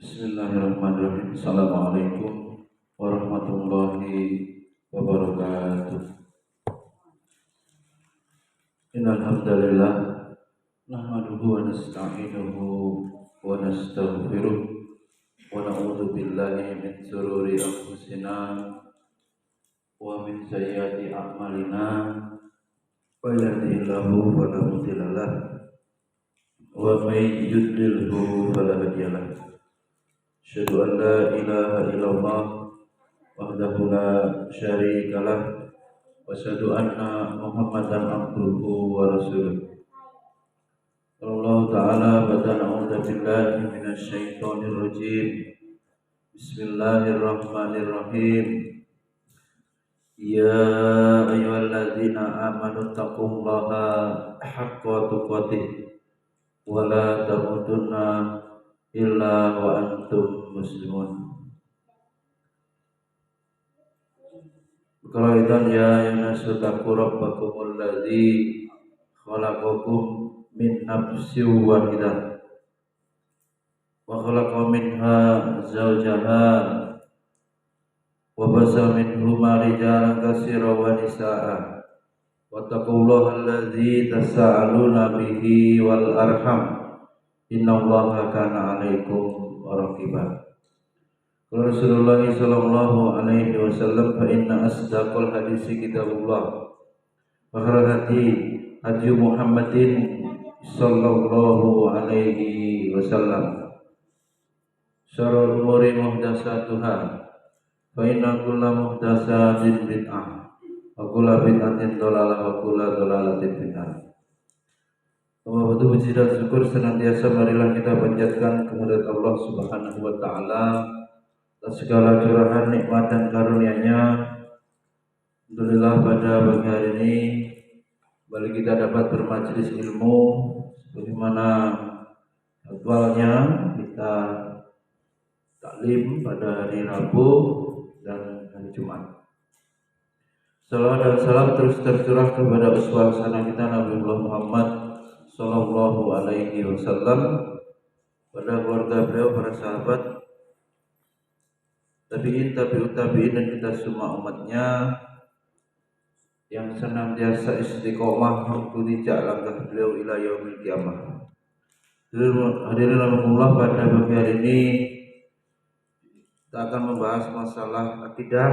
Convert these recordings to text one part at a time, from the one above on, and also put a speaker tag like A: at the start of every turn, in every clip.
A: Bismillahirrahmanirrahim. Assalamualaikum warahmatullahi wabarakatuh. Innal hamdalillah nahmaduhu wa nasta'inuhu wa nastaghfiruh wa na'udzu billahi min shururi anfusina wa min sayyiati a'malina. Wa yahdihillahu fala mudilla lahu wa may yudlilhu fala hadiya lahu. Asyhadu an la ilaha illallah wahdahu la syarika lah wa asyhadu anna Muhammadan abduhu wa rasuluh. Allah Ta'ala bada na'udzu billahi minasy syaithanir rajim. Bismillahirrahmanirrahim. Ya ayyuhalladzina amanu taqullaha haqqa tuqatih wa la tamutunna illa wa antum muslimun. Qaidan ya nasu taqu rabbakumul ladzi khalaqakum min nafsin wahidah wa khalaqa minha zawjaha wa basa minhuma rijalan katsiran wa nisaa'a wattaqullaha alladzi tasaaluna bihi wal arham innallaha kana 'alaikum raqiba. Qala Rasulullah sallallahu alaihi wasallam fa inna asdaqal hadisi kitabullah wa khairal hadi Muhammadin sallallahu alaihi wasallam. Syarrul umuri muhdatsatuha fa inna kulla muhdatsatin bid'ah wa kulla bid'atin dhalalah wa kulla dhalalatin finnar. Bahwa puji dan syukur senantiasa marilah kita panjatkan kehadirat Allah Subhanahu wa taala atas segala curahan nikmat dan karunia-Nya. Alhamdulillah pada pagi hari ini kembali kita dapat bermajelis ilmu sebagaimana jadwalnya kita taklim pada hari Rabu dan hari Jumat. Salawat dan salam terus tercurah kepada uswah hasanah kita Nabi Muhammad sallallahu alaihi wasallam, pada keluarga beliau, para sahabat, tabi'in, tabi'ut tabi'in, dan kita semua umatnya yang senantiasa istiqomah mengikuti langkah beliau ila yaumil qiyamah. Hadirin rahimakumullah, pada pagi hari ini kita akan membahas masalah akidah,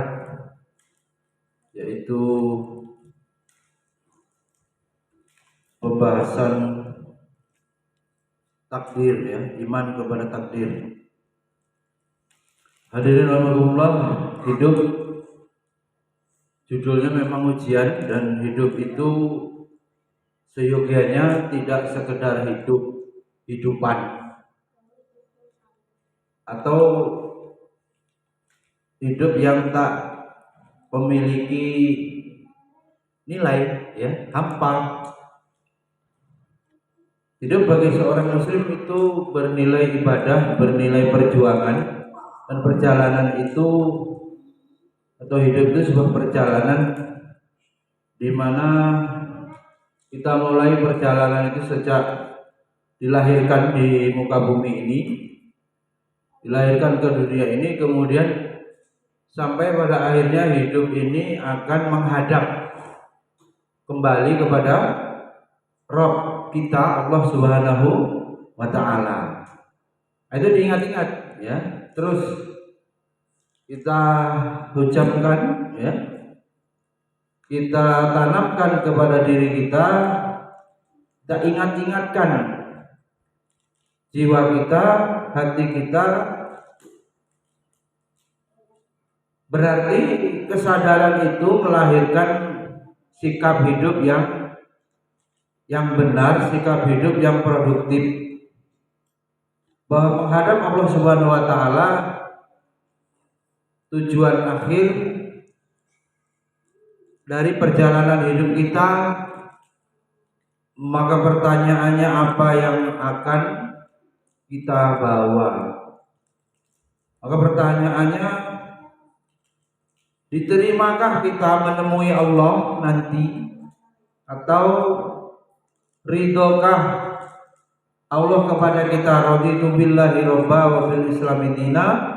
A: yaitu pembahasan takdir, ya, iman kepada takdir. Hadirin rahimakumullah, hidup judulnya memang ujian, dan hidup itu seyogianya tidak sekedar hidupan atau hidup yang tak memiliki nilai, ya, hampa. Hidup bagi seorang muslim itu bernilai ibadah, bernilai perjuangan, dan perjalanan itu atau hidup itu sebuah perjalanan di mana kita mulai perjalanan itu sejak dilahirkan di muka bumi ini, dilahirkan ke dunia ini, kemudian sampai pada akhirnya hidup ini akan menghadap kembali kepada Rabb kita, Allah Subhanahu wa taala. Itu diingat-ingat, ya. Terus kita ucapkan, ya. Kita tanamkan kepada diri kita, kita ingat-ingatkan jiwa kita, hati kita. Berarti kesadaran itu melahirkan sikap hidup yang benar, sikap hidup yang produktif, bahwa menghadap Allah Subhanahu wa taala tujuan akhir dari perjalanan hidup kita. Maka pertanyaannya, apa yang akan kita bawa? Maka pertanyaannya, diterimakah kita menemui Allah nanti, atau ridhokah Allah kepada kita, raditu billahi robba wa bil islami dina,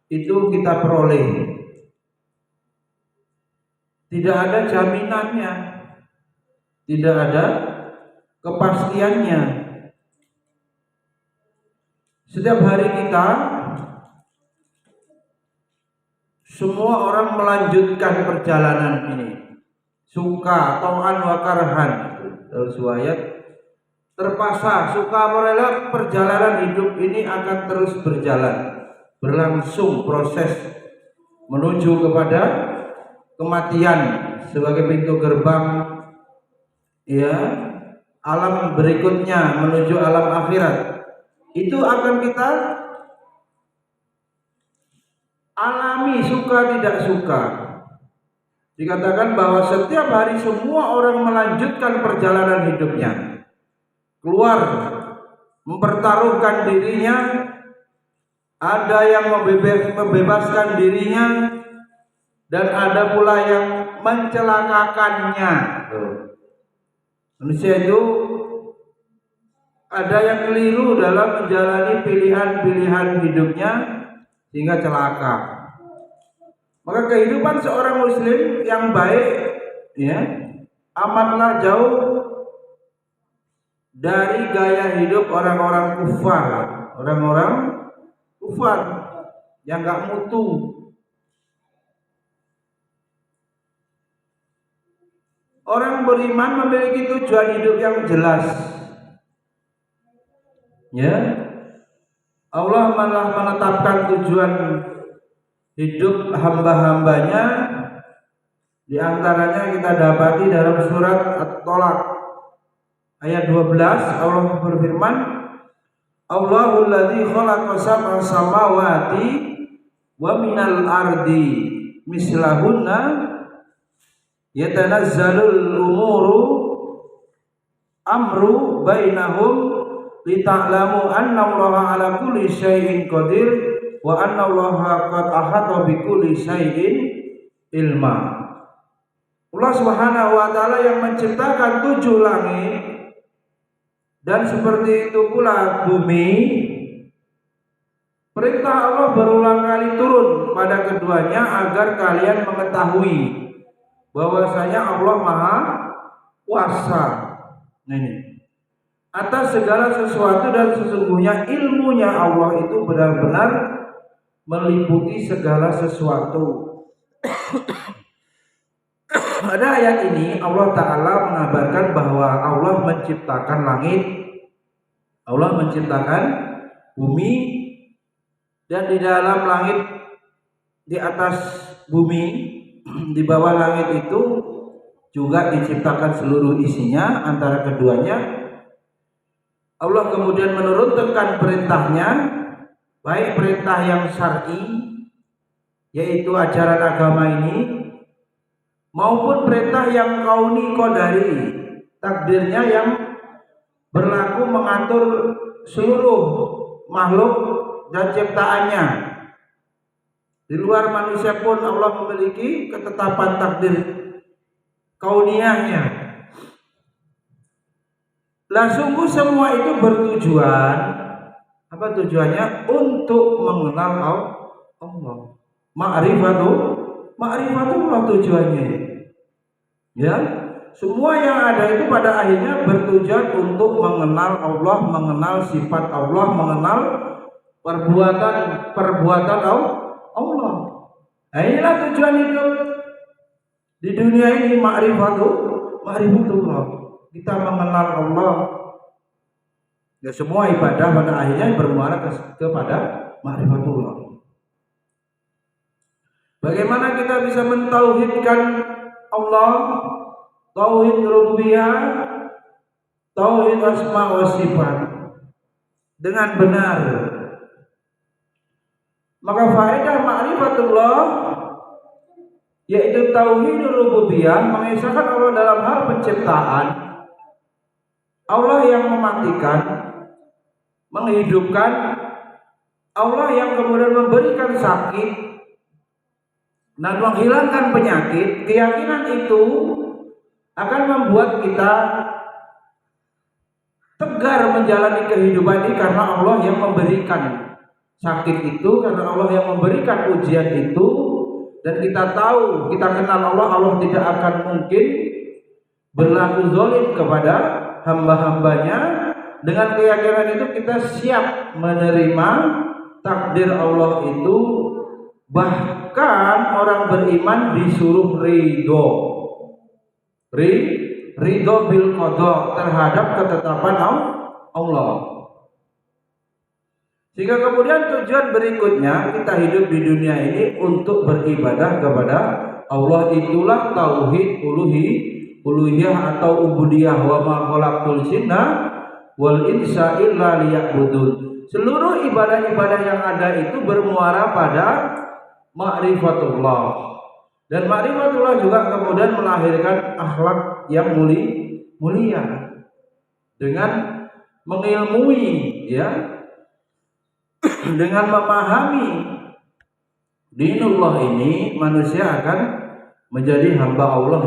A: itu kita peroleh. Tidak ada jaminannya, tidak ada kepastiannya. Setiap hari kita, semua orang melanjutkan perjalanan ini, suka tau'an wa karhan. Ayat terpaksa, suka merela, perjalanan hidup ini akan terus berjalan, berlangsung proses menuju kepada kematian sebagai pintu gerbang, ya, alam berikutnya menuju alam akhirat. Itu akan kita alami, suka tidak suka. Dikatakan bahwa setiap hari semua orang melanjutkan perjalanan hidupnya, keluar mempertaruhkan dirinya, ada yang membebaskan dirinya, dan ada pula yang mencelakakannya. Manusia itu ada yang keliru dalam menjalani pilihan-pilihan hidupnya sehingga celaka. Maka kehidupan seorang muslim yang baik, ya, amatlah jauh dari gaya hidup orang-orang kufar, yang gak mutu. Orang beriman memiliki tujuan hidup yang jelas. Ya, Allah malah menetapkan tujuan hidup hamba-hambanya. Di antaranya kita dapati dalam surat At-Tolak ayat 12, Allah berfirman, Allahul ladzi khalaqa sab'a samawati wa minal ardi mislahunna yatanazzalul umuru amru bainahum lita'lamu annallaha ala kulli syai'in qadir wa annallaha qad ahata bi kulli syai'in ilma. Allah Subhanahu wa taala yang menciptakan 7 langit dan seperti itu pula bumi. Perintah Allah berulang kali turun pada keduanya agar kalian mengetahui bahwasanya Allah Maha Kuasa. Ini atas segala sesuatu, dan sesungguhnya ilmunya Allah itu benar-benar meliputi segala sesuatu. Pada ayat ini Allah Ta'ala mengabarkan bahwa Allah menciptakan langit, Allah menciptakan bumi, dan di dalam langit, di atas bumi, di bawah langit itu juga diciptakan seluruh isinya. Antara keduanya Allah kemudian menurunkan perintahnya, baik perintah yang syar'i, yaitu ajaran agama ini, maupun perintah yang kauni qadari, takdirnya yang berlaku mengatur seluruh makhluk dan ciptaannya. Di luar manusia pun Allah memiliki ketetapan takdir kauniyahnya. Lah sungguh semua itu bertujuan, apa tujuannya? Untuk mengenal Allah. Ma'rifatullah tujuannya. Ya, semua yang ada itu pada akhirnya bertujuan untuk mengenal Allah, mengenal sifat Allah, mengenal perbuatan Allah. Nah, inilah tujuan hidup di dunia ini, ma'rifatullah. Kita mengenal Allah. Ya, semua ibadah pada akhirnya bermuara kepada ma'rifatullah. Bagaimana kita bisa mentauhidkan Allah, tauhid rububiyah, tauhid asma wa sifat dengan benar? Maka faedah ma'rifatullah, yaitu tauhid rububiyah, mengisahkan Allah dalam hal penciptaan. Allah yang mematikan, menghidupkan, Allah yang kemudian memberikan sakit dan menghilangkan penyakit. Keyakinan itu akan membuat kita tegar menjalani kehidupan ini karena Allah yang memberikan sakit itu, karena Allah yang memberikan ujian itu. Dan kita tahu, kita kenal Allah, Allah tidak akan mungkin berlaku zalim kepada hamba-hambanya. Dengan keyakinan itu kita siap menerima takdir Allah itu. Bahkan orang beriman disuruh ridho bil qada terhadap ketetapan Allah. Sehingga kemudian tujuan berikutnya kita hidup di dunia ini untuk beribadah kepada Allah. Itulah tauhid uluhiyah atau ubudiyah. Wa ma khalaqtul jinna wal insa illa liya'budun. Seluruh ibadah-ibadah yang ada itu bermuara pada ma'rifatullah. Dan ma'rifatullah juga kemudian melahirkan akhlak yang mulia. Dengan mengilmui, ya, dengan memahami dinullah ini, manusia akan menjadi hamba Allah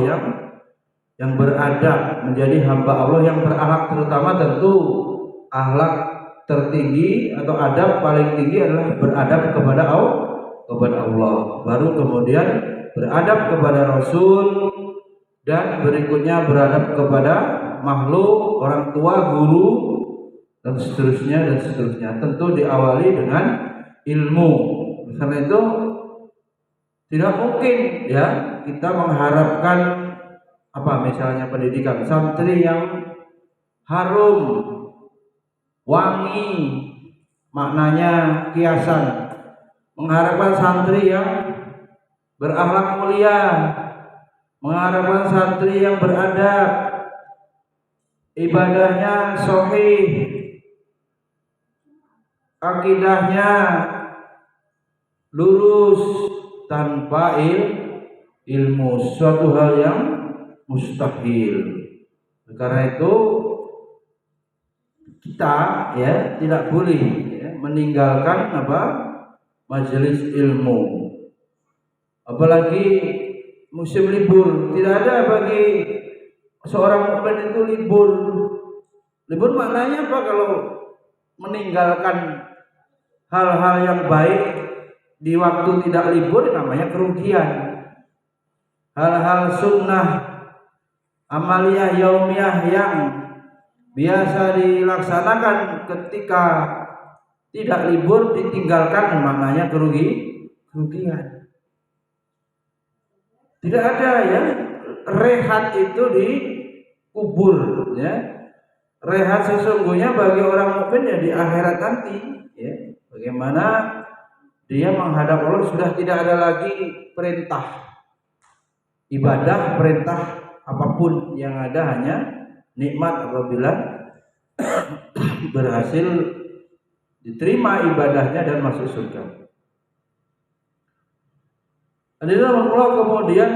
A: yang beradab, menjadi hamba Allah yang berakhlak. Terutama tentu akhlak tertinggi atau adab paling tinggi adalah beradab kepada Allah. Baru kemudian beradab kepada Rasul, dan berikutnya beradab kepada makhluk, orang tua, guru, dan seterusnya. Tentu diawali dengan ilmu. Karena itu tidak mungkin, ya, kita mengharapkan misalnya pendidikan santri yang harum, wangi, maknanya kiasan. Mengharapkan santri yang berakhlak mulia, mengharapkan santri yang beradab, ibadahnya sahih, akidahnya lurus tanpa ilmu, suatu hal yang mustahil. Karena itu kita, ya, tidak boleh, ya, meninggalkan majelis ilmu. Apalagi musim libur, tidak ada bagi seorang mukmin itu libur. Libur maknanya apa kalau meninggalkan hal-hal yang baik di waktu tidak libur? Namanya kerugian. Hal-hal sunnah, amaliyah yaumiyah yang biasa dilaksanakan ketika tidak libur ditinggalkan, maknanya kerugian. Tidak ada, ya, rehat itu dikubur, ya. Rehat sesungguhnya bagi orang mukmin ya di akhirat nanti, ya. Bagaimana dia menghadap Allah, sudah tidak ada lagi perintah ibadah, perintah apapun, yang ada hanya nikmat apabila berhasil diterima ibadahnya dan masuk surga. Hadirin Allah, kemudian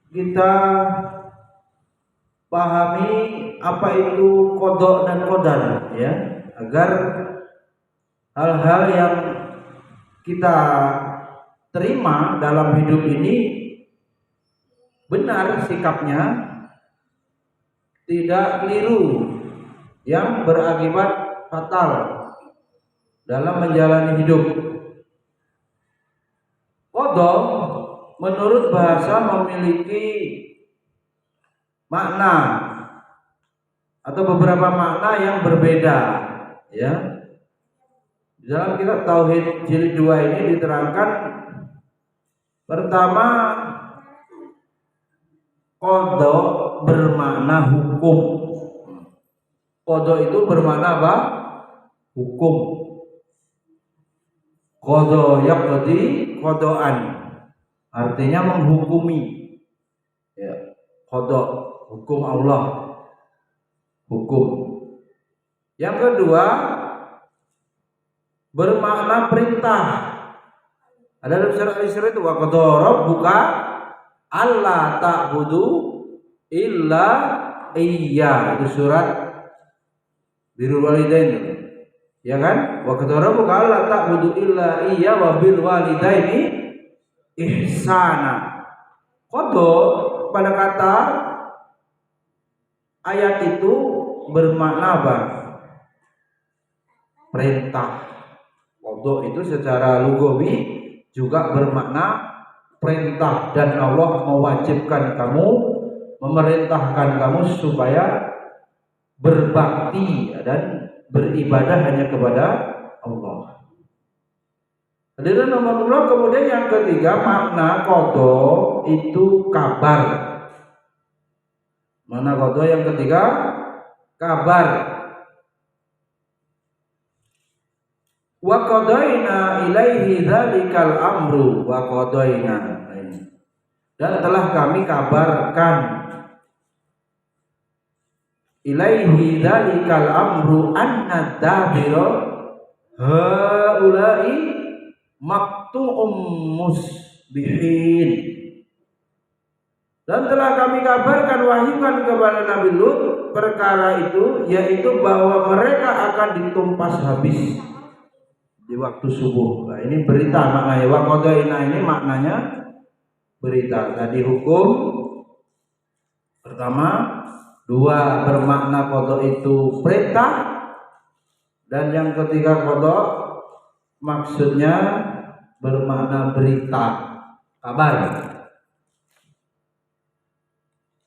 A: kita pahami apa itu qada dan qadar, ya, agar hal-hal yang kita terima dalam hidup ini benar sikapnya, tidak keliru yang berakibat fatal dalam menjalani hidup. Qada menurut bahasa memiliki makna atau beberapa makna yang berbeda, ya. Dalam kitab Tauhid jilid 2 ini diterangkan, pertama, qada bermakna hukum. Qada itu bermakna apa? Hukum. Qada yaqdi qadaan, artinya menghukumi, ya. Qada, hukum Allah, hukum. Yang kedua, bermakna perintah. Ada dalam surah Al-Isra itu, wa qada rabbuka alla ta'budu illa iya. Itu surat Birrul Walidain, ya kan? Wa qada rabbuka alla ta'budu illa iya wa bil walidaini ihsana. Qada pada kata ayat itu bermakna apa? Perintah. Qada itu secara lugawi juga bermakna perintah, dan Allah mewajibkan kamu, memerintahkan kamu supaya berbakti dan beribadah hanya kepada Allah. Hadirin Allah, kemudian yang ketiga makna qada itu kabar. Makna qada yang ketiga kabar. Wa qadaina ilaihi dzalikal amru wa qadaina, dan telah kami kabarkan ilaihi dzalikal amru anna dabira haula'i maqtu'um musbihin, dan telah kami kabarkan, wahyukan kepada Nabi Lut perkara itu, yaitu bahwa mereka akan ditumpas habis di waktu subuh. Nah, ini berita maknanya. Wa qadaina ini maknanya berita. Tadi hukum pertama, dua bermakna qada itu perintah, dan yang ketiga qada maksudnya bermakna berita, kabar.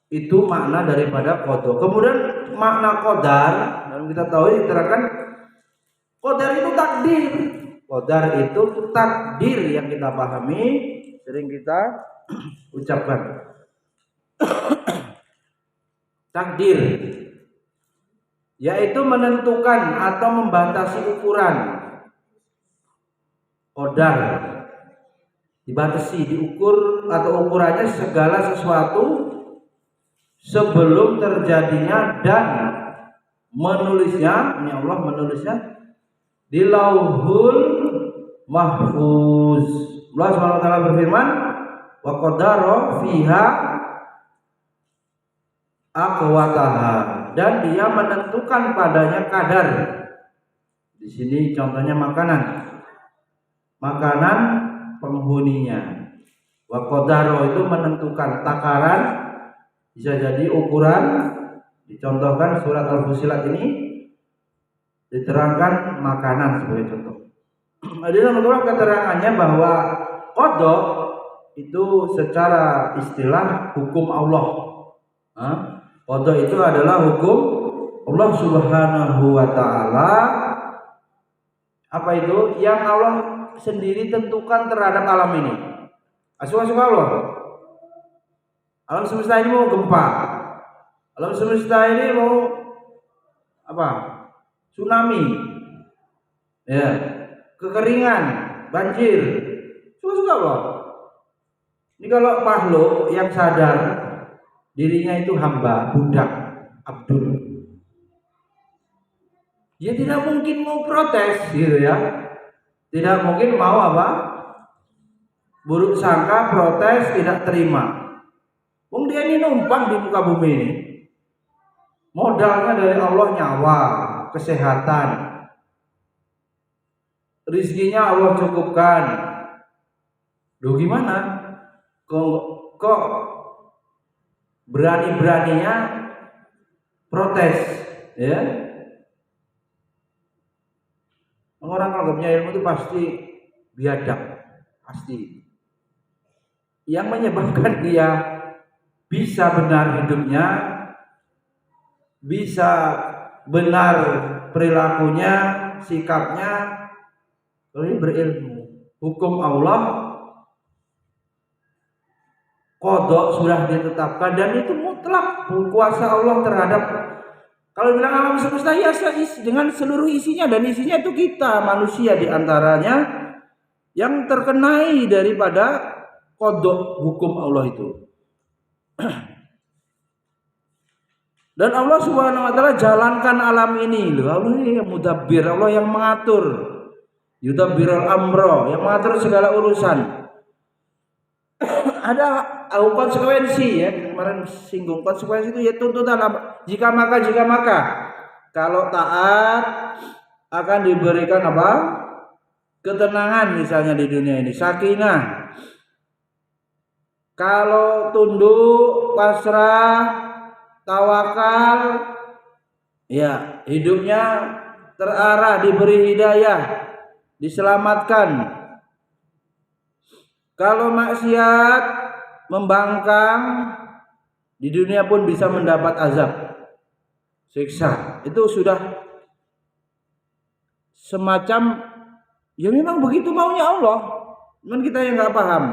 A: Itu makna daripada qada. Kemudian makna qadar, dan kita tahu diterangkan qadar itu takdir. Qadar itu takdir yang kita pahami, sering kita ucapkan. Takdir yaitu menentukan atau membatasi ukuran. Qadar dibatasi, diukur atau ukurannya segala sesuatu sebelum terjadinya, dan menulisnya, ini Allah menulisnya di Lauhul Mahfuz. Allah Subhanahu wa taala berfirman, wa qadara fiha aqwataha, dan dia menentukan padanya kadar. Di sini contohnya makanan penghuninya. Wa qadara itu menentukan takaran, bisa jadi ukuran. Dicontohkan surat Al-Fussilat ini diterangkan makanan sebagai contoh. Ada menurut keterangannya bahwa qada itu secara istilah hukum Allah. Qada itu adalah hukum Allah Subhanahu wa taala. Apa itu? Yang Allah sendiri tentukan terhadap alam ini. Suka-suka Allah. Alam semesta ini mau gempa. Alam semesta ini mau apa? Tsunami. Ya, kekeringan, banjir. Suka-suka Allah. Ini kalau makhluk yang sadar dirinya itu hamba, budak, abdul, ya tidak mungkin mau protes gitu ya. Tidak mungkin mau apa? Buruk sangka, protes, tidak terima. Wong dia ini numpang di muka bumi ini. Modalnya dari Allah nyawa, kesehatan. Rizkinya Allah cukupkan. Duh gimana? Kok berani-beraninya protes, ya? Orang kalau punya ilmu itu pasti biadab, pasti. Yang menyebabkan dia bisa benar hidupnya, bisa benar perilakunya, sikapnya, kalau ini berilmu. Hukum Allah, qada sudah ditetapkan, dan itu mutlak kuasa Allah terhadap. Kalau bilang alam semesta ya dengan seluruh isinya, dan isinya itu kita manusia diantaranya yang terkenai daripada qada hukum Allah itu. Dan Allah Subhanahu wa taala jalankan alam ini loh. Allah ini yang mudabbir, Allah yang mengatur. Yudabbirul amra, yang mengatur segala urusan. Ada konsekuensi ya, kemarin singgung konsekuensi itu ya tuntutan apa? Jika maka. Kalau taat akan diberikan apa? Ketenangan misalnya di dunia ini, sakinah. Kalau tunduk, pasrah, tawakal, ya hidupnya terarah, diberi hidayah, diselamatkan. Kalau maksiat membangkang, di dunia pun bisa mendapat azab, siksa. Itu sudah semacam, ya memang begitu maunya Allah. Cuman kita yang nggak paham.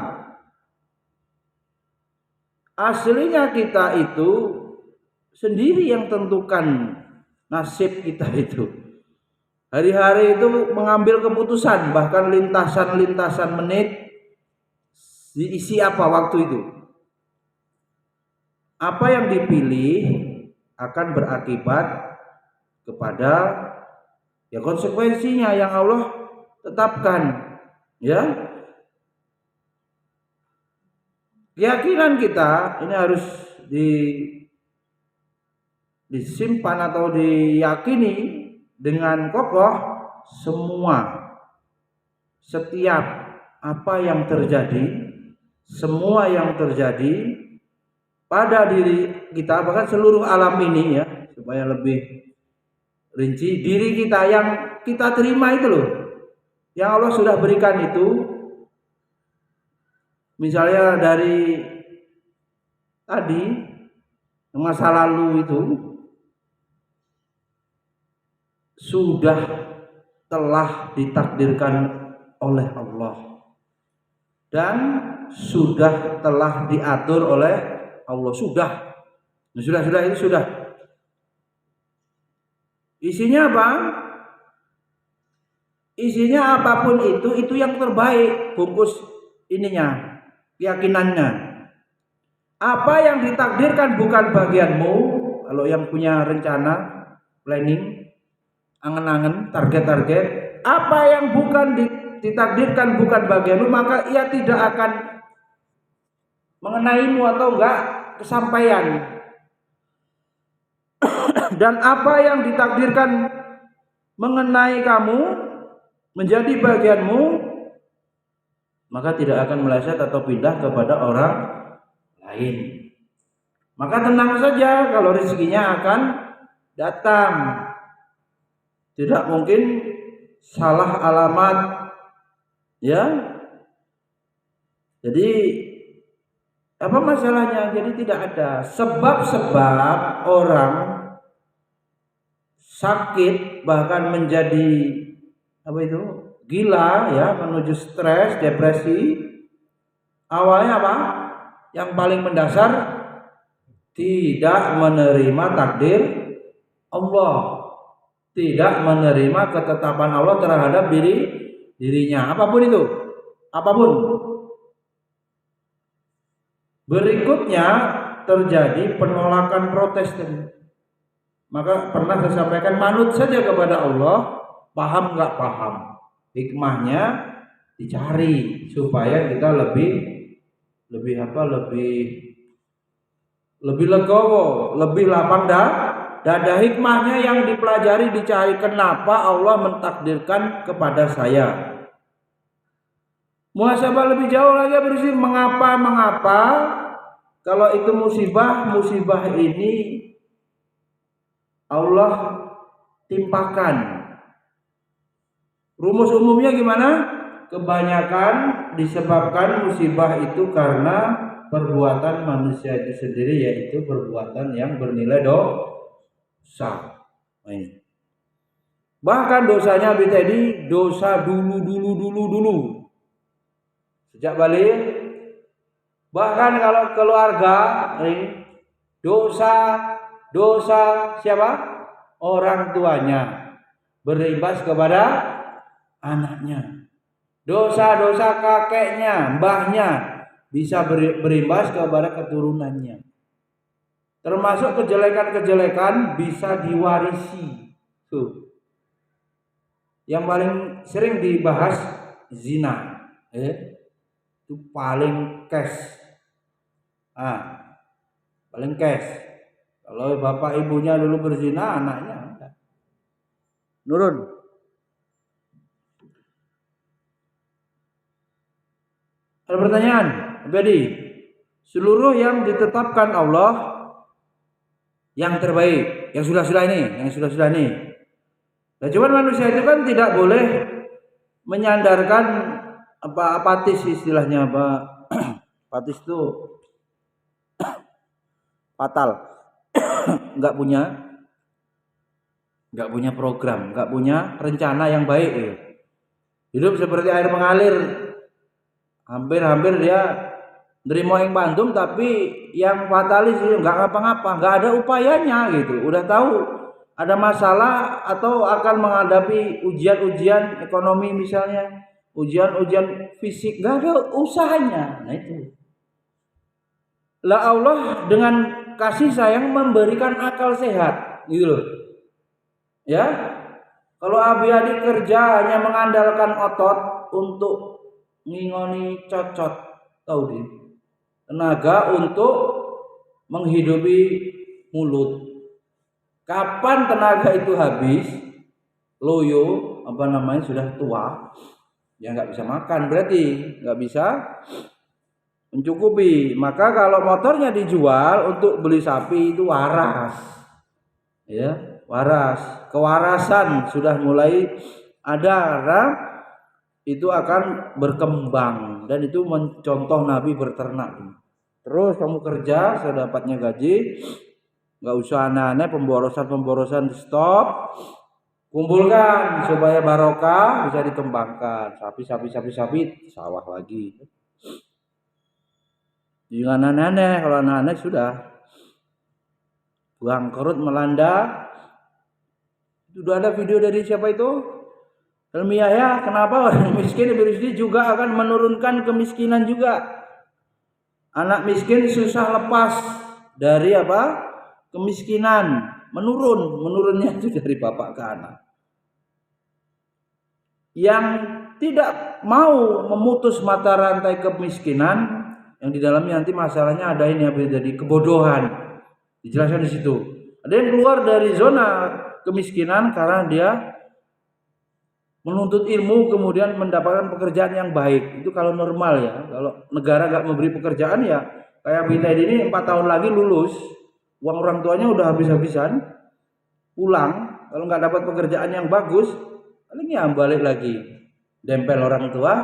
A: Aslinya kita itu sendiri yang tentukan nasib kita itu. Hari-hari itu mengambil keputusan, bahkan lintasan-lintasan menit diisi apa waktu itu. Apa yang dipilih akan berakibat kepada ya konsekuensinya yang Allah tetapkan, ya. Keyakinan kita ini harus disimpan atau diyakini dengan kokoh. Setiap apa yang terjadi, semua yang terjadi pada diri kita, bahkan seluruh alam ini, ya, supaya lebih rinci, diri kita yang kita terima itu loh, yang Allah sudah berikan itu. Misalnya dari tadi masa lalu itu sudah telah ditakdirkan oleh Allah dan sudah telah diatur oleh Allah. Sudah itu sudah. Isinya apa? Isinya apapun itu yang terbaik, bungkus ininya, keyakinannya. Apa yang ditakdirkan bukan bagianmu, kalau yang punya rencana, planning, angen-angen, target-target, apa yang bukan ditakdirkan bukan bagianmu, maka ia tidak akan mengenaimu atau enggak kesampaian. Dan apa yang ditakdirkan mengenai kamu, menjadi bagianmu, maka tidak akan meleset atau pindah kepada orang lain. Maka tenang saja kalau rezekinya akan datang. Tidak mungkin salah alamat, ya. Jadi apa masalahnya? Jadi tidak ada sebab-sebab orang sakit bahkan menjadi apa itu? Gila, ya, menuju stres, depresi. Awalnya apa? Yang paling mendasar, tidak menerima takdir Allah, tidak menerima ketetapan Allah terhadap dirinya, apapun itu, apapun. Berikutnya terjadi penolakan, protes. Maka pernah saya sampaikan, manut saja kepada Allah, paham nggak paham, hikmahnya dicari supaya kita lebih legowo, lebih lapang dada. Hikmahnya yang dipelajari, dicari, kenapa Allah mentakdirkan kepada saya. Muhasabah lebih jauh lagi, bersih, mengapa kalau itu musibah ini Allah timpakan. Rumus umumnya gimana? Kebanyakan disebabkan musibah itu karena perbuatan manusia itu sendiri, yaitu perbuatan yang bernilai dosa. Bahkan dosanya tadi dosa dulu. Sejak balik. Bahkan kalau keluarga, dosa siapa? Orang tuanya berimbas kepada anaknya. Dosa-dosa kakeknya, mbahnya bisa berimbas kepada keturunannya. Termasuk kejelekan-kejelekan bisa diwarisi. Tuh. Yang paling sering dibahas zina. Itu paling cash. Paling cash. Kalau bapak ibunya dulu berzina, anaknya nurun. Ada pertanyaan? Jadi seluruh yang ditetapkan Allah, yang terbaik, yang sudah-sudah ini. Nah, cuman manusia itu kan tidak boleh menyandarkan apatis istilahnya apatis itu fatal. nggak punya program, nggak punya rencana yang baik gitu. Hidup seperti air mengalir, hampir dia nerima yang bantum tapi yang fatalis nggak ngapa-ngapa, nggak ada upayanya gitu. Udah tahu ada masalah atau akan menghadapi ujian-ujian ekonomi misalnya, ujian-ujian fisik, nggak ada usahanya. Nah itu lah, Allah dengan kasih sayang memberikan akal sehat gitu loh ya. Kalau abi-adik kerja hanya mengandalkan otot untuk ngingoni cocot, tahu deh, tenaga untuk menghidupi mulut. Kapan tenaga itu habis, loyo sudah tua, ya nggak bisa makan, berarti nggak bisa mencukupi. Maka kalau motornya dijual untuk beli sapi itu waras, ya waras, kewarasan sudah mulai ada karena itu akan berkembang dan itu mencontoh Nabi berternak. Terus kamu kerja sedapatnya gaji, nggak usah aneh-aneh, pemborosan stop, kumpulkan supaya barokah bisa dikembangkan. Sapi sawah lagi. Jangan aneh-aneh, kalau aneh-aneh sudah bangkrut melanda. Sudah ada video dari siapa itu? Helmi Yahya, kenapa orang miskin bersedih juga akan menurunkan kemiskinan juga. Anak miskin susah lepas dari kemiskinan, menurunnya itu dari bapak ke anak. Yang tidak mau memutus mata rantai kemiskinan, yang di dalamnya nanti masalahnya ada ini jadi kebodohan. Dijelaskan di situ. Ada yang keluar dari zona kemiskinan karena dia menuntut ilmu kemudian mendapatkan pekerjaan yang baik. Itu kalau normal ya. Kalau negara nggak memberi pekerjaan ya kayak kita ini 4 tahun lagi lulus, uang orang tuanya udah habis-habisan, pulang. Kalau nggak dapat pekerjaan yang bagus, palingnya balik lagi, dempel orang tua,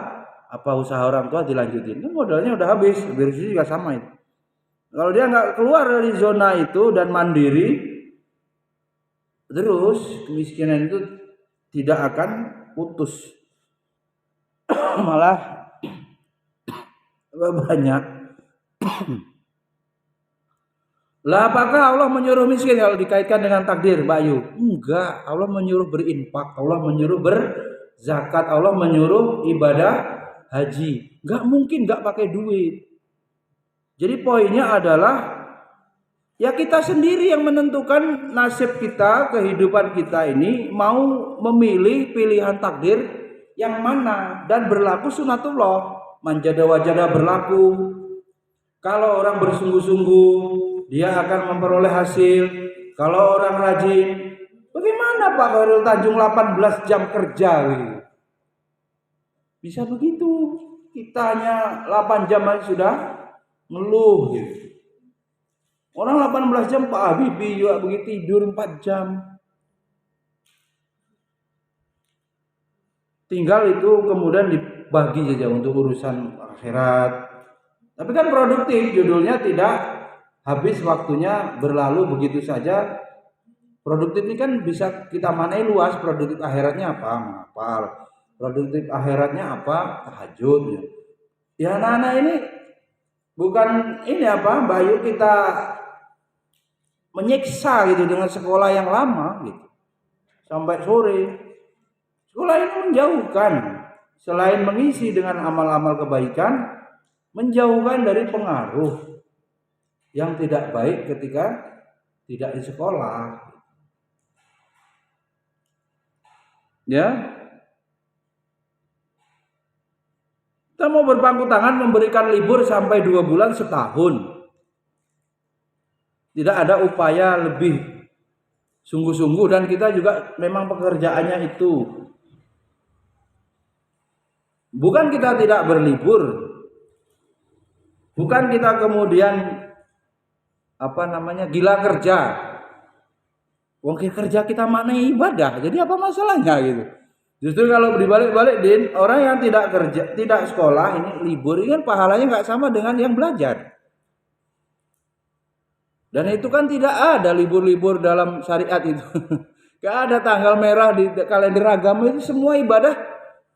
A: usaha orang tua dilanjutin. Kan modalnya udah habis. Virus juga sama itu. Kalau dia nggak keluar dari zona itu dan mandiri, terus kemiskinan itu tidak akan putus, malah banyak. Lah apakah Allah menyuruh miskin kalau dikaitkan dengan takdir, Mbak Ayu? Enggak, Allah menyuruh berinfak, Allah menyuruh berzakat, Allah menyuruh ibadah haji. Enggak mungkin enggak pakai duit. Jadi poinnya adalah ya kita sendiri yang menentukan nasib kita, kehidupan kita ini mau memilih pilihan takdir yang mana dan berlaku sunatullah. Manjada wajada berlaku. Kalau orang bersungguh-sungguh dia akan memperoleh hasil. Kalau orang rajin, bagaimana Pak Khairul Tanjung 18 jam kerja gitu? Bisa begitu. Kita hanya 8 jam aja sudah ngeluh gitu. Orang 18 jam Pak Habibie juga begitu, tidur 4 jam. Tinggal itu kemudian dibagi saja untuk urusan akhirat. Tapi kan produktif, judulnya tidak habis waktunya berlalu begitu saja. Produktif ini kan bisa kita manai luas. Produktif akhiratnya apa? Menghafal. Produktif akhiratnya apa? Tahajud. Ya anak-anak ini bukan ini Bayu kita menyiksa gitu dengan sekolah yang lama gitu. Sampai sore. Sekolah ini menjauhkan, selain mengisi dengan amal-amal kebaikan, menjauhkan dari pengaruh yang tidak baik ketika tidak di sekolah. Ya. Kita mau berpangku tangan memberikan libur sampai 2 bulan setahun. Tidak ada upaya lebih sungguh-sungguh dan kita juga memang pekerjaannya itu. Bukan kita tidak berlibur. Bukan kita kemudian gila kerja. Wong kerja kita maknai ibadah, jadi apa masalahnya gitu? Justru kalau dibalik-balik Din, orang yang tidak kerja, tidak sekolah, ini libur, ini kan pahalanya nggak sama dengan yang belajar. Dan itu kan tidak ada libur-libur dalam syariat itu. Gak ada tanggal merah di kalender agama, itu semua ibadah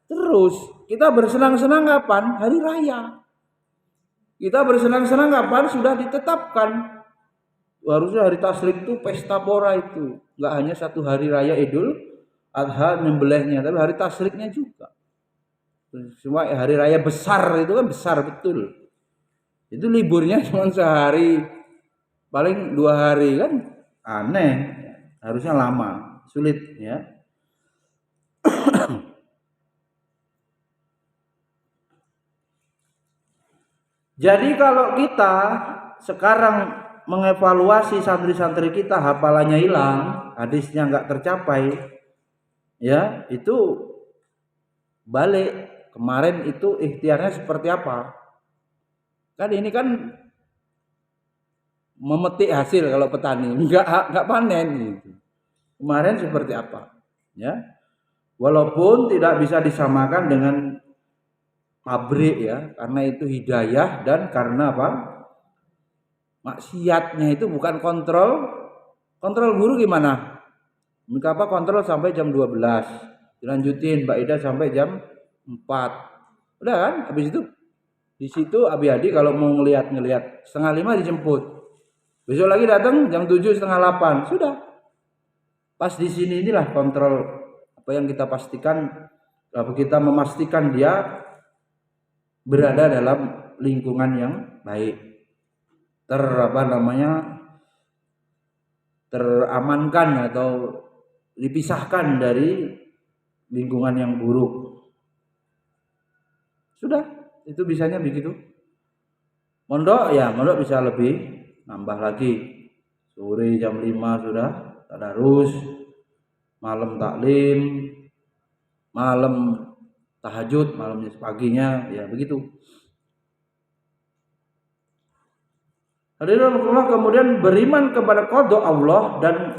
A: terus. Kita bersenang-senang kapan? Hari raya. Kita bersenang-senang kapan? Sudah ditetapkan. Harusnya hari tasrik itu pesta pora itu. Nggak hanya satu hari raya Idul Adha nyembelihnya, tapi hari tasriknya juga. Semua hari raya besar itu kan besar betul. Itu liburnya cuma sehari, paling 2 hari kan aneh. Harusnya lama, sulit ya. Jadi kalau kita sekarang mengevaluasi santri-santri kita hafalannya hilang, hadisnya nggak tercapai, ya itu balik. Kemarin itu ikhtiarnya seperti apa? Kan ini kan memetik hasil kalau petani, nggak panen gitu. Kemarin seperti apa? Ya, walaupun tidak bisa disamakan dengan pabrik ya, karena itu hidayah dan karena apa? Maksiatnya itu bukan kontrol. Kontrol guru gimana? Minta apa kontrol sampai jam 12. Dilanjutin Mbak Ida sampai jam 4. Udah kan? Habis itu di situ Abi Adi kalau mau ngelihat 4:30 dijemput. Besok lagi datang jam 7:30. Sudah. Pas di sini inilah kontrol apa yang kita pastikan, apa kita memastikan dia berada dalam lingkungan yang baik. Teramankan atau dipisahkan dari lingkungan yang buruk. Sudah, itu bisanya begitu. Mondok bisa lebih, nambah lagi. Sore jam 5 sudah tadarus, malam taklim, malam tahajud, malamnya paginya ya begitu. Hadirin Allah, kemudian beriman kepada qada Allah dan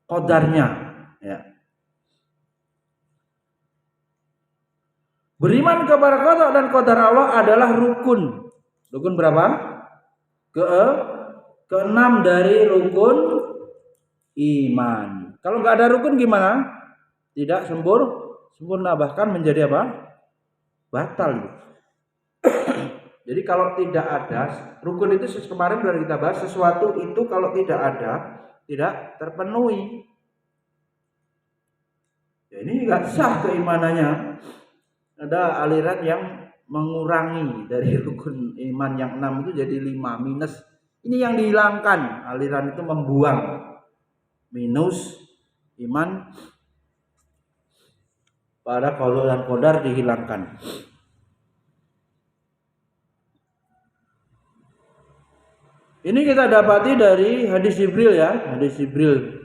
A: qadarnya ya. Beriman kepada qada dan qadar Allah adalah rukun. Rukun berapa? Ke-6 dari rukun iman. Kalau nggak ada rukun gimana? Tidak sempurna, bahkan menjadi apa? Batal. Jadi kalau tidak ada rukun itu kemarin sudah kita bahas, sesuatu itu kalau tidak ada tidak terpenuhi. Ya, ini nggak sah keimanannya. Ada aliran yang mengurangi dari rukun iman yang 6 itu jadi 5 minus. Ini yang dihilangkan. Aliran itu membuang minus iman pada qada dan qadar dihilangkan. Ini kita dapati dari hadis Jibril ya, hadis Jibril,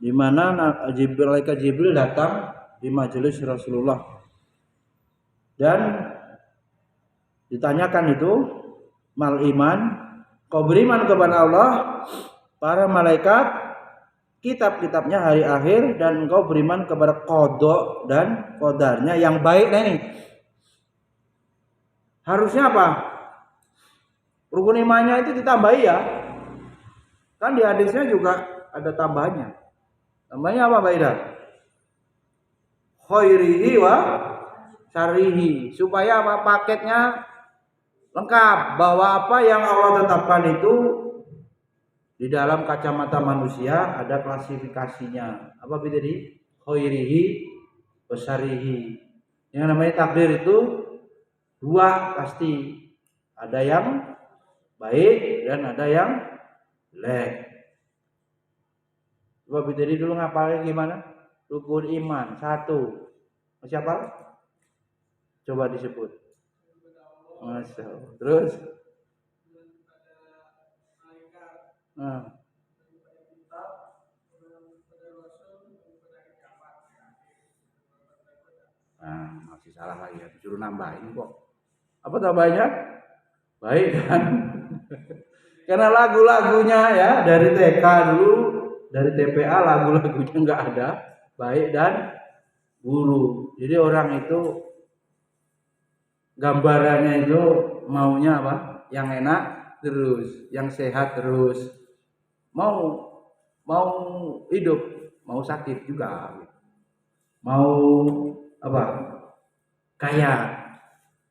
A: di mana malaikat Jibril datang di majelis Rasulullah dan ditanyakan itu, mal iman, kau beriman kepada Allah, para malaikat, kitab-kitabnya hari akhir, dan engkau beriman kepada qada dan qadarnya yang baik. Nah ini harusnya apa? Rukun imannya itu ditambahi ya. Kan di hadisnya juga ada tambahannya. Tambahnya apa Mbak Ida? Khairihi wa syarrihi. Supaya apa? Paketnya lengkap. Bahwa apa yang Allah tetapkan itu di dalam kacamata manusia ada klasifikasinya. Apa beda di khairihi wa syarrihi. Yang namanya takdir itu 2 pasti. Ada yang baik dan ada yang jelek. Coba bidari dulu ngapalin gimana? Rukun iman 1. Siapa? Coba disebut. Masya Allah. Terus? Masih salah lagi ya. Disuruh nambahin kok. Apa tambahnya? Baik kan? Karena lagu-lagunya ya dari TK dulu dari TPA lagu-lagunya nggak ada baik dan buruk. Jadi orang itu gambarannya itu maunya apa? Yang enak terus, yang sehat terus, mau mau hidup, mau sakit juga, mau apa? Kaya,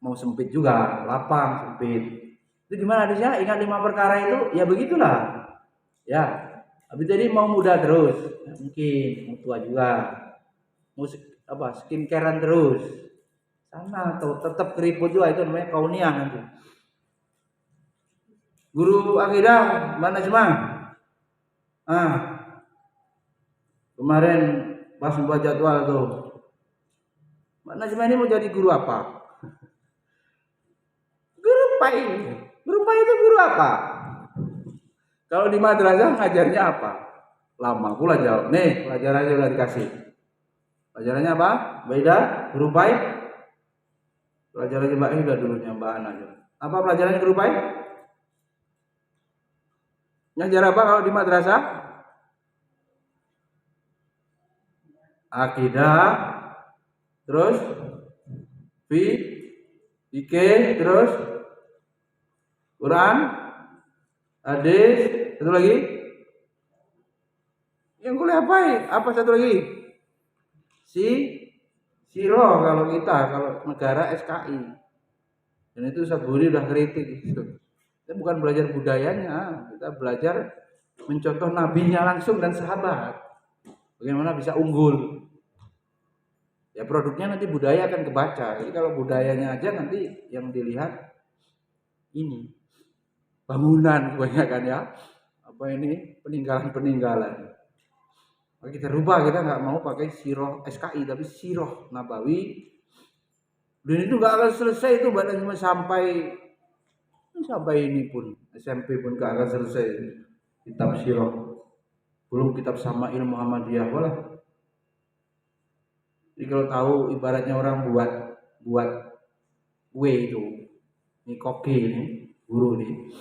A: mau sempit juga, lapang sempit. Itu gimana Adisya? Ingat 5 perkara itu? Ya begitulah. Ya, habis jadi mau muda terus, ya, mungkin mau tua juga, mau apa skincarean terus, sama atau tetap keriput juga, itu namanya kauniah nanti. Guru akidah mana semang? Kemarin pas buat jadwal tuh, mana semang ini mau jadi guru apa? Guru pai. Guru pai itu guru apa? Kalau di madrasah ngajarnya apa? Lama pula jawab. Nih, pelajarannya udah dikasih. Pelajarannya apa? Beda, guru pai. Pelajarannya Mbak udah dulunya Mbak Ana. Apa pelajarannya guru pai? Ngajar apa kalau di madrasah? Akidah, terus fikih, terus Quran, hadis, satu lagi. Yang kuliah apa satu lagi? Siro kalau kita, kalau negara SKI. Dan itu Saburi udah kritik gitu. Kita bukan belajar budayanya, kita belajar mencontoh nabinya langsung dan sahabat. Bagaimana bisa unggul. Ya produknya nanti budaya akan kebaca. Jadi kalau budayanya aja nanti yang dilihat ini bangunan kebanyakan ya. Apa ini peninggalan-peninggalan. Kita rubah, kita nggak mau pakai siroh SKI tapi siroh Nabawi. Dan itu nggak akan selesai itu bahkan cuma sampai ini pun SMP pun nggak akan selesai kitab siroh. Belum kitab Sama'il Muhammadiyah lah. Jadi kalau tahu ibaratnya orang buat kue itu, ini koki ini guru ini,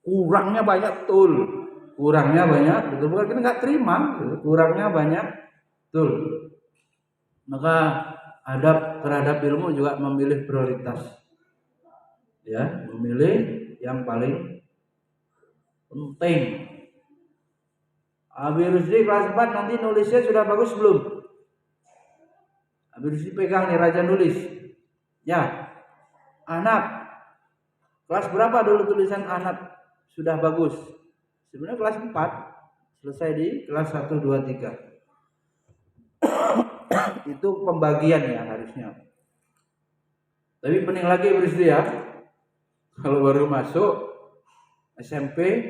A: kurangnya banyak betul. Kurangnya banyak, betul bukan kita nggak terima, kurangnya banyak, betul. Maka adab terhadap ilmu juga memilih prioritas, ya, memilih yang paling penting. Habib Rusdi kelas 4 nanti nulisnya sudah bagus belum? Habib Rusdi pegang nih raja nulis, ya, anak kelas berapa dulu tulisan anak sudah bagus? Sebenarnya kelas 4, selesai di kelas 1, 2, 3. Itu pembagian ya harusnya. Tapi pening lagi berarti ya. Kalau baru masuk SMP,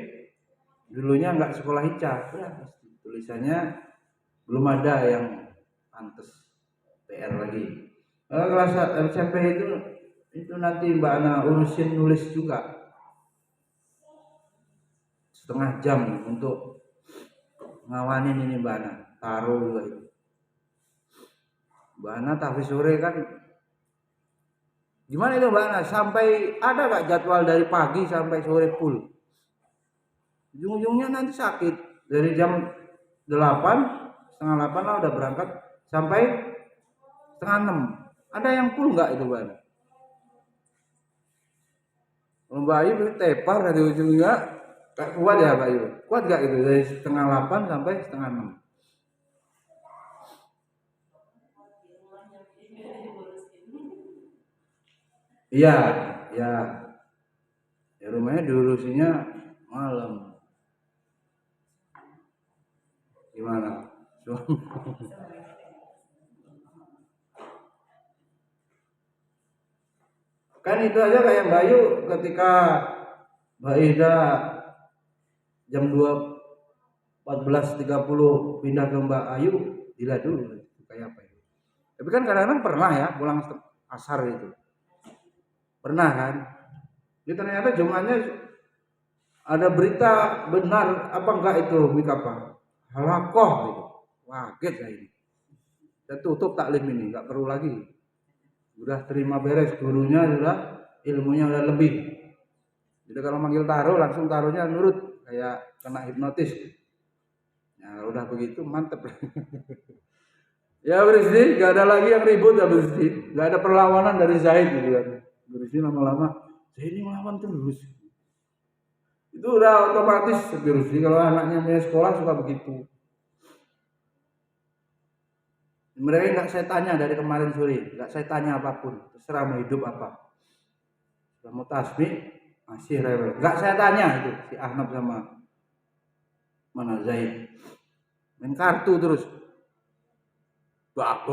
A: dulunya nggak sekolah hijab, ya pasti tulisannya belum ada yang pantas, PR lagi. Kelas SMP itu nanti Mbak Ana urusin nulis juga. Setengah jam untuk ngawanin ini Mbak Ana, taruh juga itu. Mbak Ana tahfiz sore kan gimana itu Mbak Ana? Sampai ada gak jadwal dari pagi sampai sore full? Ujung-ujungnya nanti sakit. Dari jam 8, setengah 8 lah udah berangkat sampai setengah 6. Ada yang full gak itu Mbak Ana? Mbak Ayu tepar dari ujungnya. Kuat ya Mbak Ayu? Kuat gak itu dari setengah 8 sampai setengah 6? Iya, ya. Ya rumahnya diurusinya malam. Gimana? Kan itu aja kayak Mbak Ayu ketika Mbak Ida jam 14.30 pindah ke Mbak Ayu, dilihat dulu kayak apa itu. Tapi kan kadang-kadang pernah ya pulang asar itu. Pernah kan? Ini ternyata Jumatnya ada berita benar apa enggak itu apa? Halakoh gitu. Kaget saya ini. Dan tutup taklim ini, enggak perlu lagi. Udah terima beres, gurunya sudah, ilmunya udah lebih. Jadi kalau manggil taruh langsung taruhnya nurut, kayak kena hipnotis.
B: Nah, udah begitu mantep. Ya Berisdi, gak ada lagi yang ribut ya Berisdi. Gak ada perlawanan dari Zaid gitu kan. Berisdi lama-lama, Zaid ini melawan terus. Itu udah otomatis Berisdi kalau anaknya punya sekolah suka begitu. Mereka nggak saya tanya dari kemarin sore, nggak saya tanya apapun, terserah mau hidup apa. Sudah mau tasbih, masih rewel. Nggak saya tanya itu si Ahmad sama mana Zaid. Main kartu terus. Blak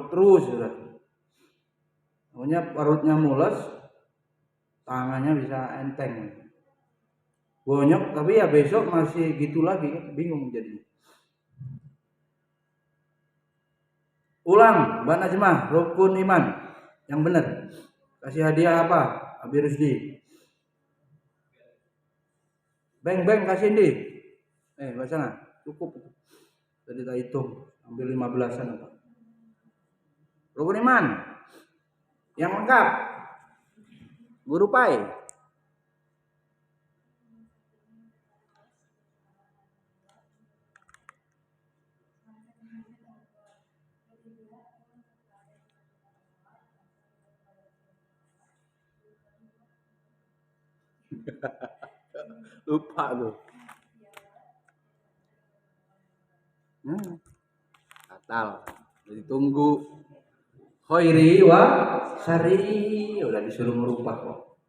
B: terus sudah. Pokoknya perutnya mules, tangannya bisa enteng. Bonyok, tapi ya besok masih gitu lagi, bingung jadi. Ulang, Mbak Najmah, rukun iman yang benar. Kasih hadiah apa? Abi Rusdi. Beng kasih di. Mbak sana, cukup. Tadi kita hitung, ambil 15-an apa. Rukun iman yang lengkap. Guru Pai. Lupa tuh. Batal. Jadi tunggu. Khairi wa syari. Udah disuruh merubah kok.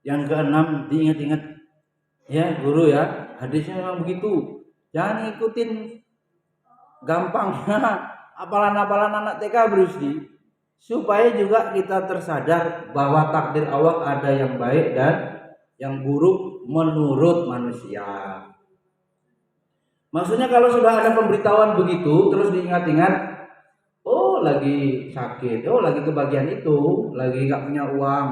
B: Yang keenam diingat-ingat. Ya guru ya. Hadisnya memang begitu. Jangan ikutin gampangnya apalan-apalan anak TK Brusdi. Supaya juga kita tersadar bahwa takdir Allah ada yang baik dan yang buruk menurut manusia. Maksudnya kalau sudah ada pemberitahuan begitu terus diingat-ingat, oh lagi sakit, oh lagi kebagian itu, lagi nggak punya uang,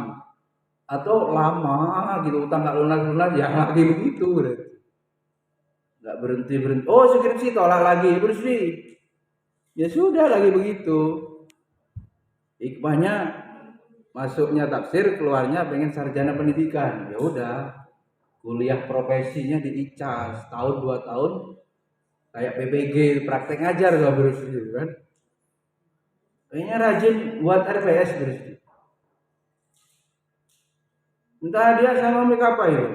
B: atau lama gitu utang nggak lunas ya lagi begitu, nggak berhenti. Oh skripsi tolak lagi bersih, ya sudah lagi begitu. Hikmahnya masuknya tafsir, keluarnya pengen sarjana pendidikan, ya udah kuliah profesinya di ICAS tahun 2 tahun kayak PPG praktek ngajar gak bersih kan. Kayaknya rajin buat RPS bersih. Minta hadiah sama Umi apa itu?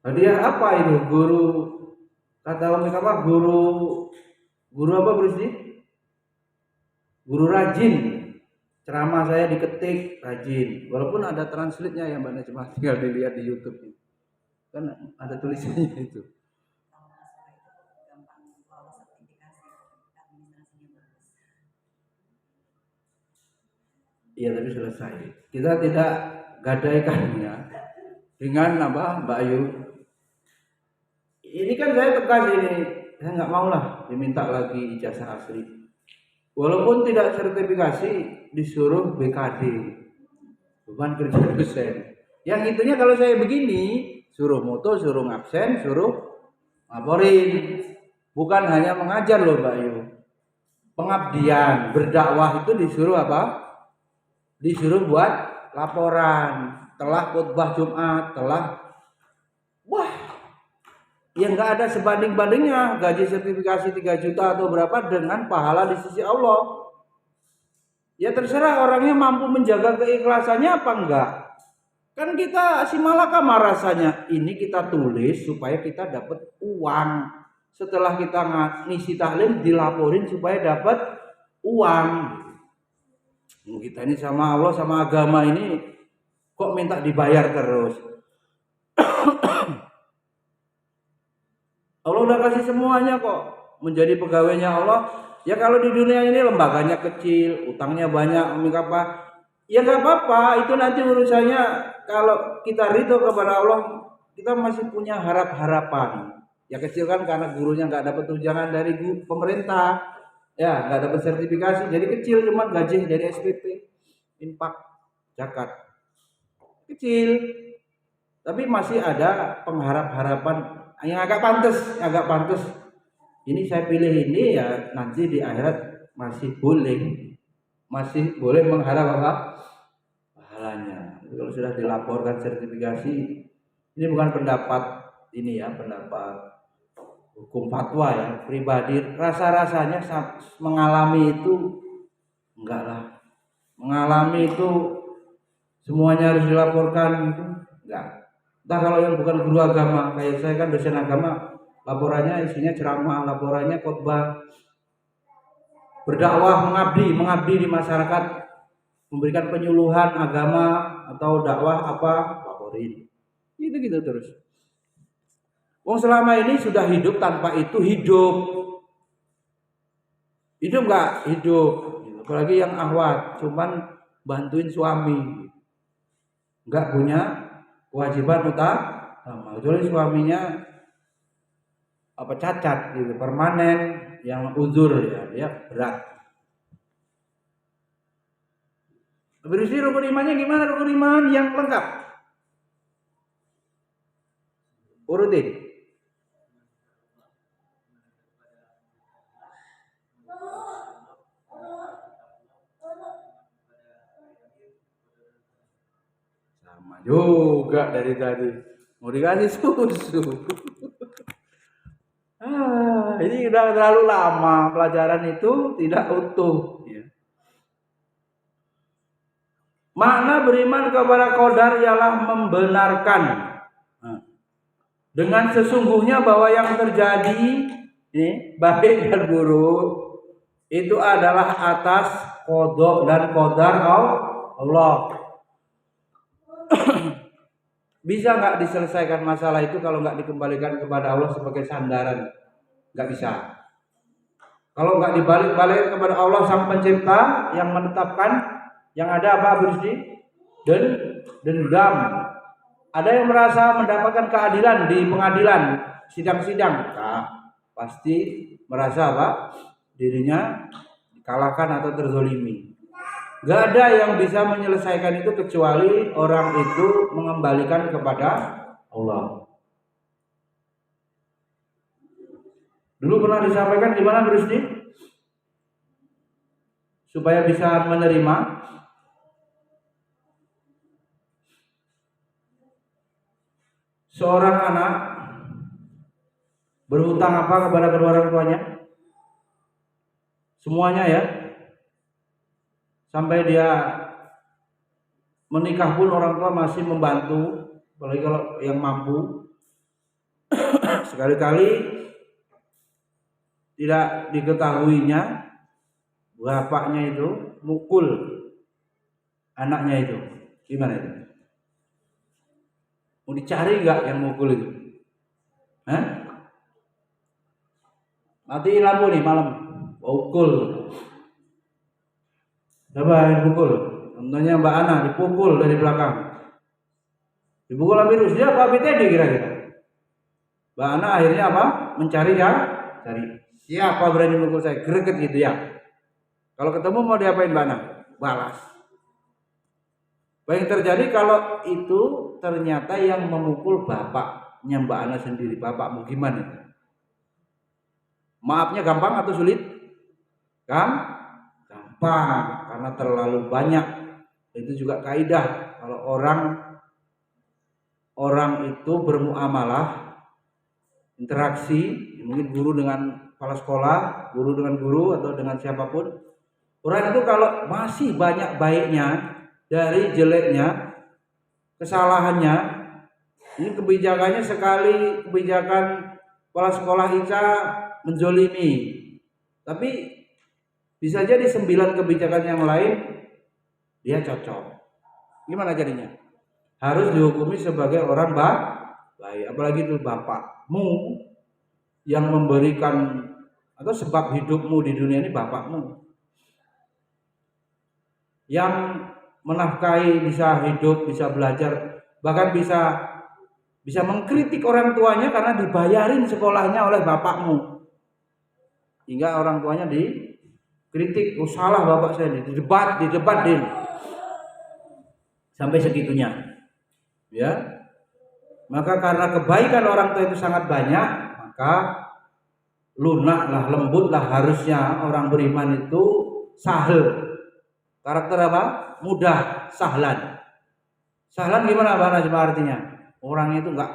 B: Hadiah apa itu? Guru kata Umi apa? Guru apa bersih? Guru rajin. Ceramah saya diketik rajin. Walaupun ada translate-nya yang Mbak Najmah, tinggal dilihat di YouTube. Kan ada tulisannya itu. Iya tapi selesai. Kita tidak gadaikannya dengan apa Mbak Ayu. Ini kan saya tegas ini, saya nggak mau lah diminta lagi ijazah asli. Walaupun tidak sertifikasi disuruh BKD, beban kerja dosen. Yang itunya kalau saya begini, suruh moto, suruh ngabsen, suruh laporin. Bukan hanya mengajar loh Mbak Ayu. Pengabdian, berdakwah itu disuruh apa? Disuruh buat laporan telah khutbah Jumat, telah yang nggak ada sebanding-bandingnya gaji sertifikasi 3 juta atau berapa dengan pahala di sisi Allah. Ya terserah orangnya mampu menjaga keikhlasannya apa enggak. Kan kita si malakama rasanya ini kita tulis supaya kita dapat uang. Setelah kita ngisi taklim dilaporin supaya dapat uang. Kita ini sama Allah sama agama ini kok minta dibayar terus. Allah udah kasih semuanya kok menjadi pegawainya Allah. Ya kalau di dunia ini lembaganya kecil, utangnya banyak, apa? Ya nggak apa-apa. Itu nanti urusannya kalau kita ridho kepada Allah, kita masih punya harapan. Ya kecil kan karena gurunya nggak dapat tunjangan dari pemerintah. Ya nggak dapat sertifikasi, jadi kecil cuma gaji dari SPP, infak, zakat, kecil. Tapi masih ada pengharap-harapan yang agak pantas. Ini saya pilih ini ya nanti di akhirat masih boleh mengharap apa pahalanya. Kalau sudah dilaporkan sertifikasi, Ini bukan pendapat ini ya, pendapat hukum fatwa ya, pribadi. Rasa-rasanya mengalami itu enggak lah. Mengalami itu semuanya harus dilaporkan gitu, enggak. Entah kalau yang bukan guru agama, kayak saya kan dosen agama, laporannya isinya ceramah, laporannya khotbah, berdakwah, mengabdi di masyarakat, memberikan penyuluhan agama atau dakwah apa, laporin. Gitu terus. Wong selama ini sudah hidup tanpa itu hidup nggak hidup. Apalagi yang ahwat, cuman bantuin suami, nggak punya kewajiban utama. Kecuali suaminya apa cacat gitu, permanen, yang uzur ya, dia berat. Berisi rukun imannya gimana? Rukun iman yang lengkap. Urutin. Sama juga dari tadi. Mau dikasih susu. Ini udah terlalu lama, pelajaran itu tidak utuh. Ya. Makna beriman kepada qadar ialah membenarkan dengan sesungguhnya bahwa yang terjadi baik dan buruk itu adalah atas qada dan qadar Allah. Bisa nggak diselesaikan masalah itu kalau nggak dikembalikan kepada Allah sebagai sandaran? Nggak bisa. Kalau nggak dibalik-balik kepada Allah sang pencipta yang menetapkan, yang ada apa bersih dan dendam. Ada yang merasa mendapatkan keadilan di pengadilan, sidang-sidang, nah, pasti merasa apa? Dirinya dikalahkan atau terzolimi. Gak ada yang bisa menyelesaikan itu kecuali orang itu mengembalikan kepada Allah. Dulu pernah disampaikan gimana Rusdi? Supaya bisa menerima. Seorang anak berhutang apa kepada kedua orang tuanya? Semuanya ya. Sampai dia menikah pun orang tua masih membantu, apalagi kalau yang mampu. Sekali-kali tidak diketahuinya bapaknya itu mukul anaknya itu. Gimana itu? Mau dicari nggak yang mukul itu? Mati lampu nih malam, pukul. Coba yang pukul. Contohnya Mbak Ana dipukul dari belakang. Dipukul virus dia apa BTD kira-kira? Mbak Ana akhirnya apa? Mencari ya, cari. Siapa berani mukul saya? Greget gitu ya. Kalau ketemu mau diapain Mbak Ana? Balas. Apa yang terjadi kalau itu ternyata yang memukul bapaknya Mbak Ana sendiri? Bapakmu gimana? Maafnya gampang atau sulit? Gampang, karena terlalu banyak. Itu juga kaidah kalau orang itu bermuamalah, interaksi, mungkin guru dengan kepala sekolah, guru dengan guru atau dengan siapapun. Orang itu kalau masih banyak baiknya dari jeleknya, kesalahannya, ini kebijakannya sekali kebijakan kepala sekolah Ica menzolimi, tapi bisa jadi 9 kebijakan yang lain dia cocok. Gimana jadinya? Harus dihukumi sebagai orang baik. Apalagi itu bapakmu yang memberikan atau sebab hidupmu di dunia ini, bapakmu yang menafkahi, bisa hidup, bisa belajar, bahkan bisa mengkritik orang tuanya karena dibayarin sekolahnya oleh bapakmu. Hingga orang tuanya dikritik, oh salah bapak saya, didebatin sampai segitunya. Ya. Maka karena kebaikan orang tua itu sangat banyak, maka lunaklah, lembutlah harusnya orang beriman itu sahel. Karakter apa? Mudah, sahlan. Sahlan gimana bahasa artinya? Orangnya itu nggak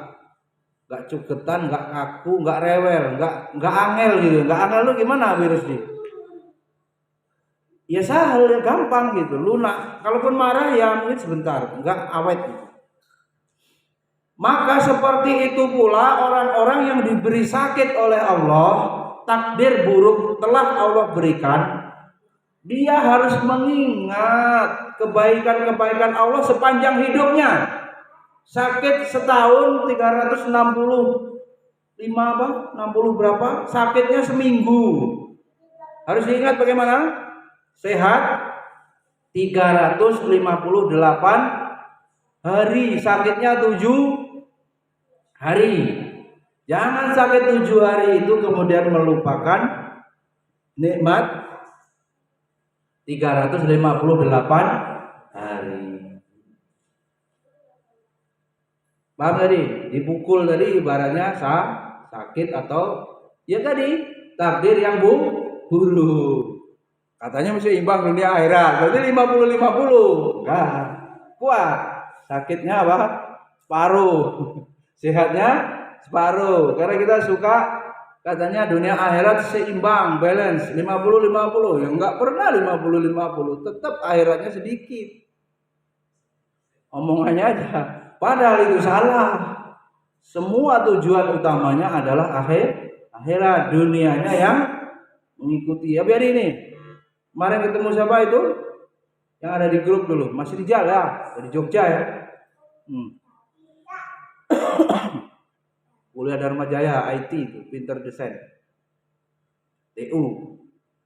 B: cugetan, nggak kaku, nggak rewel, nggak angel gitu. Nggak angel lu gimana virus di? Ya sahal, gampang gitu, lunak. Kalaupun marah ya mungkin sebentar, nggak awet gitu. Maka seperti itu pula orang-orang yang diberi sakit oleh Allah, takdir buruk telah Allah berikan, dia harus mengingat kebaikan-kebaikan Allah sepanjang hidupnya. Sakit setahun 365 apa? 60 berapa? Sakitnya seminggu. Harus diingat bagaimana? Sehat 358 hari, sakitnya 7 hari. Jangan sakit 7 hari itu kemudian melupakan nikmat 358 hari. Paham tadi? Dipukul tadi ibaratnya sakit atau ya tadi takdir yang buruk. Katanya mesti imbang dunia akhirat. Berarti 50-50. Enggak. Kuat. Sakitnya apa? Separuh. Sehatnya separuh. Karena kita suka katanya dunia akhirat seimbang, balance 50-50. Ya enggak pernah 50-50. Tetap akhiratnya sedikit. Omongannya aja. Padahal itu salah. Semua tujuan utamanya adalah akhirat. Dunianya yang mengikuti. Ya biar ini. Kemarin ketemu siapa itu? Yang ada di grup dulu. Masih di Jalan ya? Dari Jogja ya. Kuliah Dharma Jaya IT itu, pinter desain. TU.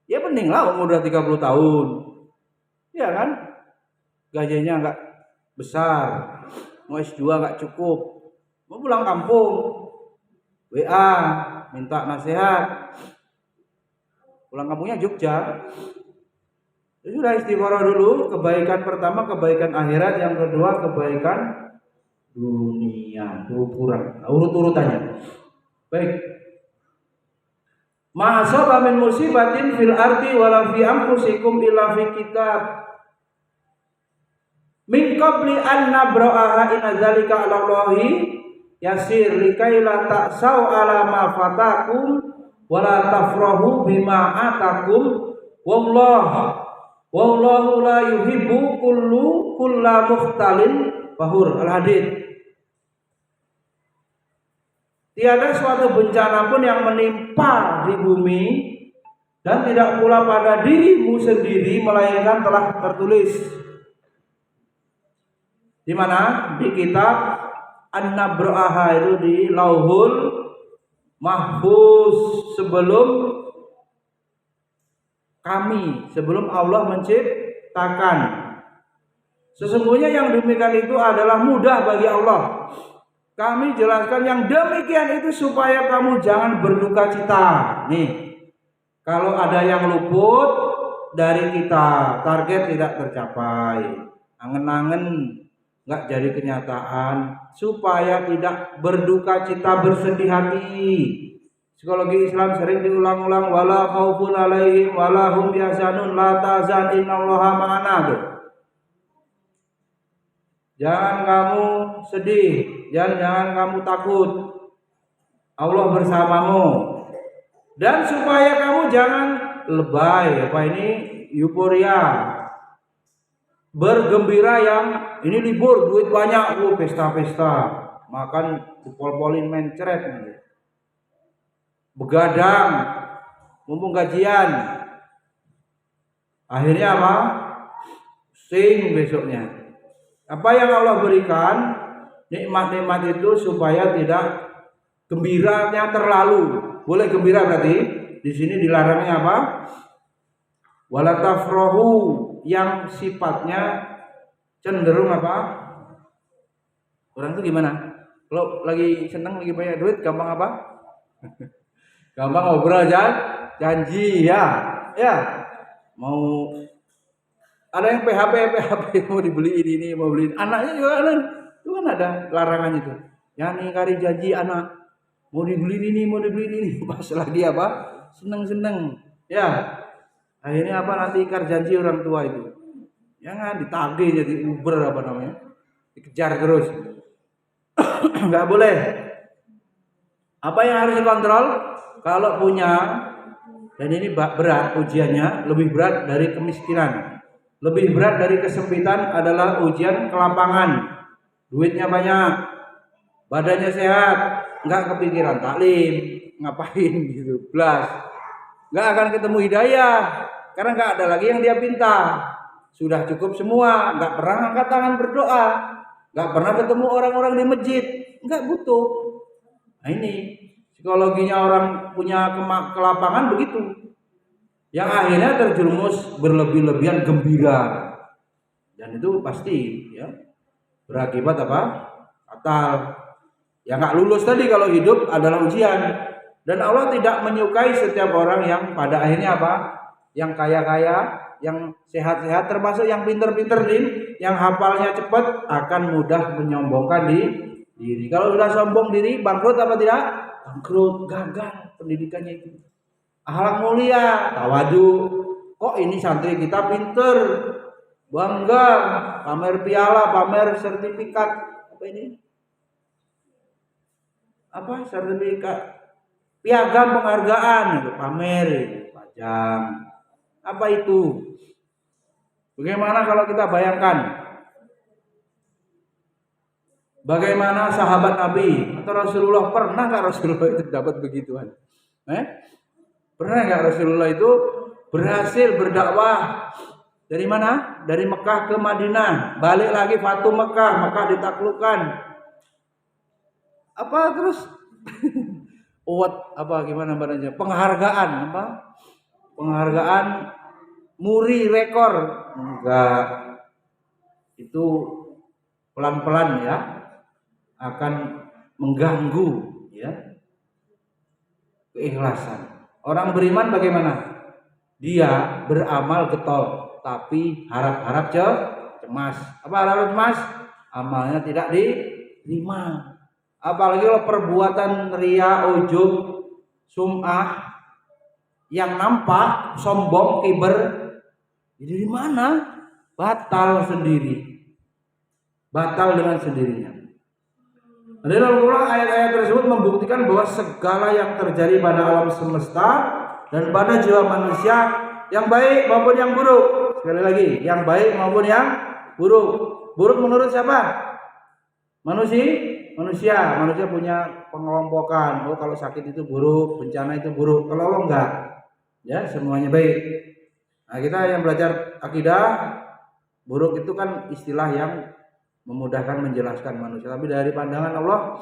B: Ya penting lah umur udah 30 tahun. Iya kan? Gajinya enggak besar. Mau S2 enggak cukup. Mau pulang kampung. WA minta nasihat. Pulang kampungnya Jogja. Sudah istikharah dulu, kebaikan pertama kebaikan akhirat, yang kedua kebaikan dunia. Itu kurang. Urut-urutannya. Baik. Ma asaba min musibatin fil ardi wala fi anfusikum illa fi kitab. Min qabli an nabra'aha inna dzalika 'ala Allahi yasir likai la ta'sau 'ala ma fatakum wala tafrahu bima atakum wallahu la yuhibbu kulla mukhtalin fahur. Al-Hadid. Tiada suatu bencana pun yang menimpa di bumi dan tidak pula pada dirimu sendiri melainkan telah tertulis di mana? Di kitab An-Nabra'ah, itu di Lauhul Mahfuz, sebelum Allah menciptakan. Sesungguhnya yang demikian itu adalah mudah bagi Allah. Kami jelaskan yang demikian itu supaya kamu jangan berduka cita. Nih, kalau ada yang luput dari kita, target tidak tercapai, angen-angen nggak jadi kenyataan, supaya tidak berduka cita, bersedih hati. Psikologi Islam sering diulang-ulang, wala khaufun alaihim wala hum yahzanun la tahzan innallaha ma'ana. Jangan kamu sedih, jangan kamu takut, Allah bersamamu. Dan supaya kamu jangan lebay, euforia, bergembira yang ini libur, duit banyak, pesta-pesta, makan dipol-polin mencret, begadang, mumpung gajian. Akhirnya apa? Sing besoknya. Apa yang Allah berikan, nikmat-nikmat itu supaya tidak gembiranya terlalu. Boleh gembira berarti di sini dilarangnya apa? Wala tafrahu, yang sifatnya cenderung apa? Orang itu gimana? Kalau lagi senang, lagi banyak duit, gampang apa? Gampang ngobrol janji ya. Mau ada yang PHP mau dibeli ini mau beli anaknya juga kan, itu kan ada larangan itu. Yang ingkari janji anak, mau dibeli ini pas lagi apa? Seneng ya. Akhirnya apa? Nanti ingkar janji orang tua itu. Jangan ditagih jadi Uber apa namanya, dikejar terus. nggak boleh. Apa yang harus dikontrol? Kalau punya, dan ini berat ujiannya, lebih berat dari kemiskinan, lebih berat dari kesempitan adalah ujian kelapangan. Duitnya banyak, badannya sehat, nggak kepikiran taklim, ngapain gitu, blas, nggak akan ketemu hidayah, karena nggak ada lagi yang dia pinta, sudah cukup semua, nggak pernah angkat tangan berdoa, nggak pernah ketemu orang-orang di masjid, nggak butuh. Nah ini psikologinya orang punya kelapangan begitu, yang akhirnya terjerumus berlebih-lebihan gembira, dan itu pasti ya berakibat apa? Fatal. Ya nggak lulus tadi kalau hidup adalah ujian, dan Allah tidak menyukai setiap orang yang pada akhirnya apa? Yang kaya-kaya, yang sehat-sehat, termasuk yang pinter-pinter yang hafalnya cepat akan mudah menyombongkan diri. Kalau sudah sombong diri, bangkrut apa tidak? Bangkrut, gagal pendidikannya itu. Akhlak mulia, tawadu. Kok ini santri kita pinter, bangga, pamer piala, pamer sertifikat, apa ini? Apa sertifikat? Piagam penghargaan, itu pamer, pajang. Apa itu? Bagaimana kalau kita bayangkan? Bagaimana sahabat Nabi atau Rasulullah, pernah nggak Rasulullah itu dapat begituan? Pernah nggak Rasulullah itu berhasil berdakwah dari mana? Dari Mekah ke Madinah, balik lagi Fatu Mekah, Mekah ditaklukkan. Apa terus? Apa gimana badannya? Penghargaan apa? Penghargaan muri rekor. Enggak. Itu pelan-pelan ya akan mengganggu ya keikhlasan. Orang beriman bagaimana? Dia beramal getol tapi harap-harap cemas. Apa harap cemas? Amalnya tidak diterima. Apalagi kalau perbuatan ria, ujub, sum'ah yang nampak, sombong, kiber, jadi di mana? Batal sendiri. Batal dengan sendirinya. Dan Al-Quran ayat-ayat tersebut membuktikan bahwa segala yang terjadi pada alam semesta dan pada jiwa manusia, yang baik maupun yang buruk. Sekali lagi, yang baik maupun yang buruk. Buruk menurut siapa? Manusia punya pengelompokan. Oh, kalau sakit itu buruk, bencana itu buruk. Kalau Allah enggak, ya semuanya baik. Nah, kita yang belajar akidah, buruk itu kan istilah yang memudahkan menjelaskan manusia. Tapi dari pandangan Allah,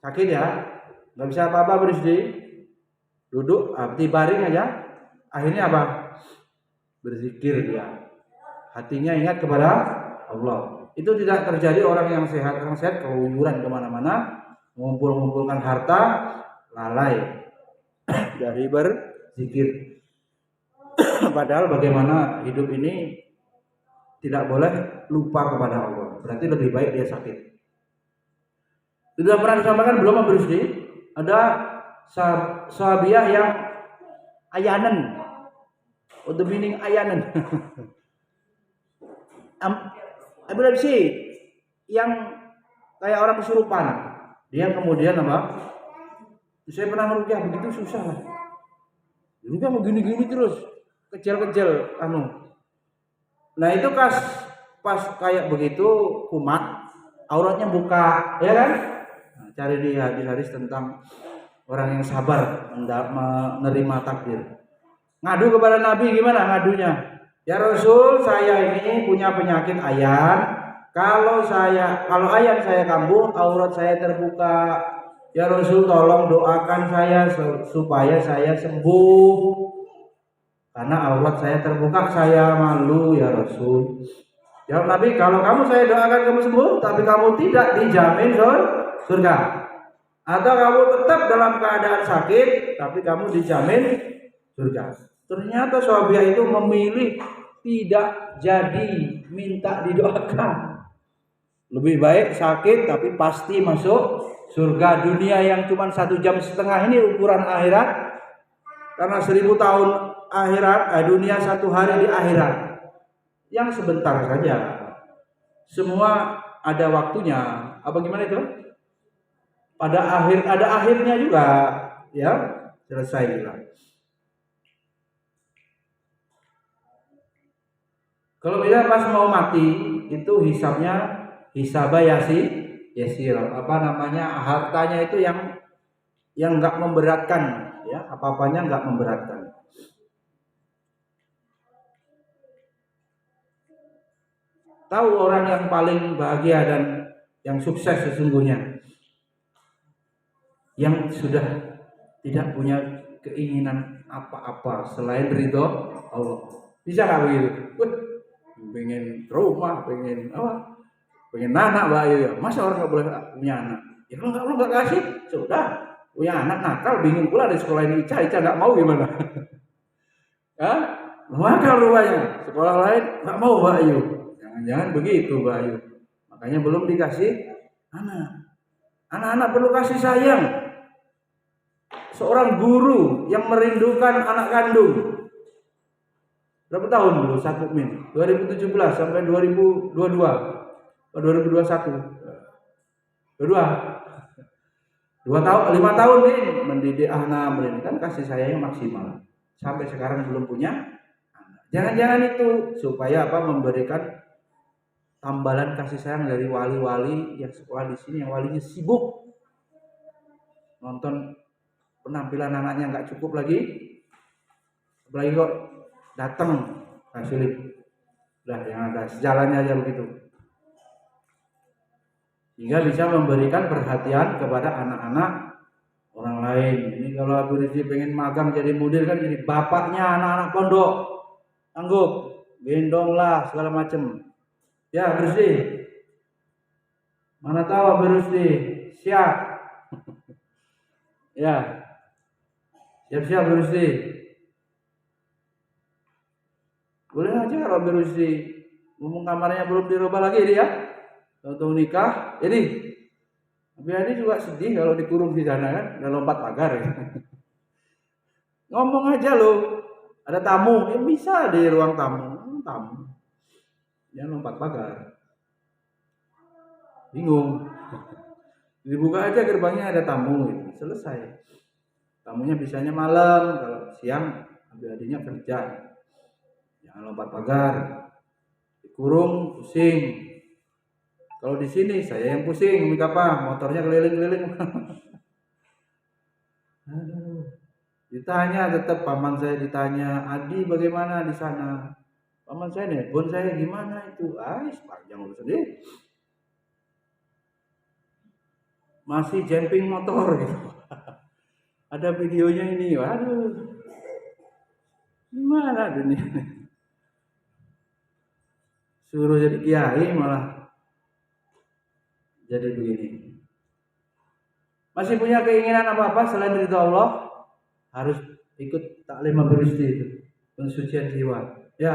B: sakit ya, nggak bisa apa-apa, bersih, duduk, baring aja. Akhirnya apa? Berzikir dia. Hatinya ingat kepada Allah. Itu tidak terjadi orang yang sehat. Orang sehat keluyuran kemana-mana, mengumpulkan harta, lalai dari berzikir. Padahal bagaimana hidup ini tidak boleh lupa kepada Allah. Berarti lebih baik dia sakit. Sudah pernah disampaikan belum bersih? Ada sahabiah yang ayanan. What the meaning ayanan? Epilepsi yang kayak orang kesurupan. Dia kemudian apa? Saya pernah merukyah begitu susah lah. Merukyah mau gini-gini terus, kecil-kecil Nah itu pas kayak begitu kumat, auratnya buka, ya kan? Nah, cari di hadis-hadis tentang orang yang sabar menerima takdir. Ngadu kepada Nabi, gimana ngadunya? Ya Rasul, saya ini punya penyakit ayan. Kalau ayan saya kambuh, aurat saya terbuka. Ya Rasul, tolong doakan saya supaya saya sembuh. Karena aurat saya terbuka, saya malu ya Rasul. Jawab Nabi, kalau saya doakan kamu sembuh, tapi kamu tidak dijamin surga. Atau kamu tetap dalam keadaan sakit, tapi kamu dijamin surga. Ternyata sahabiah itu memilih tidak jadi minta didoakan. Lebih baik sakit tapi pasti masuk surga. Dunia yang cuma 1,5 jam ini ukuran akhirat. Karena 1000 tahun akhirat, dunia 1 hari di akhirat. Yang sebentar saja. Semua ada waktunya. Apa gimana itu? Ada akhirnya juga, ya selesai juga. Kalau dia pas mau mati itu hisabnya yasir. Apa namanya, hartanya itu yang nggak memberatkan, ya apa-apanya nggak memberatkan. Tahu orang yang paling bahagia dan yang sukses sesungguhnya, yang sudah tidak punya keinginan apa-apa selain ridho Allah. Bisa nggak begitu? Pengen rumah, pengen apa? Pengen anak, Mbak Ayu ya. Masa orang nggak boleh punya anak? Ya kalau nggak kasih, sudah punya anak nakal, bingung pula di sekolah ini Ica nggak mau gimana? Hah? Nakal rupanya. Sekolah lain nggak mau Mbak Ayu. Jangan begitu Mbak Ayu. Makanya belum dikasih anak. Anak-anak perlu kasih sayang. Seorang guru yang merindukan anak kandung. Berapa tahun dulu Ustaz Mukmin? 2017 sampai 2022. 2021. 2 tahun, 5 tahun nih mendidik anak, kan kasih sayangnya maksimal. Sampai sekarang belum punya anak. Jangan-jangan itu supaya apa? Memberikan tambalan kasih sayang dari wali-wali yang sekolah di sini, yang walinya sibuk nonton penampilan anaknya nggak cukup lagi, apalagi kok datang sulit. Udah yang ada sejalannya aja begitu, hingga bisa memberikan perhatian kepada anak-anak orang lain. Ini kalau Abu Rizky pengen magang jadi mudir kan, jadi bapaknya anak-anak pondok, sanggup gendong lah segala macem. Ya Abu Rizky, mana tahu Abu Rizky siap. Ya siap-siap Abu Rizky. Boleh aja kalau Abu Rizky ngomong kamarnya belum dirubah lagi dia, untuk nikah. Jadi Abi Adi juga sedih kalau dikurung di sana kan, udah lompat pagar ya. Ngomong aja lo, ada tamu, ya bisa di ruang tamu, jangan lompat pagar. Bingung. Dibuka aja gerbangnya, ada tamu gitu. Selesai. Tamunya bisanya malam, kalau siang Abi Adinya kerja. Jangan lompat pagar. Dikurung, pusing. Kalau di sini saya yang pusing, minta apa? Motornya keliling-keliling. Aduh. Ditanya tetap paman saya, ditanya, Adi bagaimana di sana? Paman saya nelpon saya, gimana itu? Panjang urusan dia. Masih jumping motor gitu. Ada videonya ini, waduh. Gimana dunia? Suruh jadi kiai malah jadi begini. Masih punya keinginan apa-apa selain ridha Allah? Harus ikut taklim Abu Rizky itu, pensucian jiwa. Ya.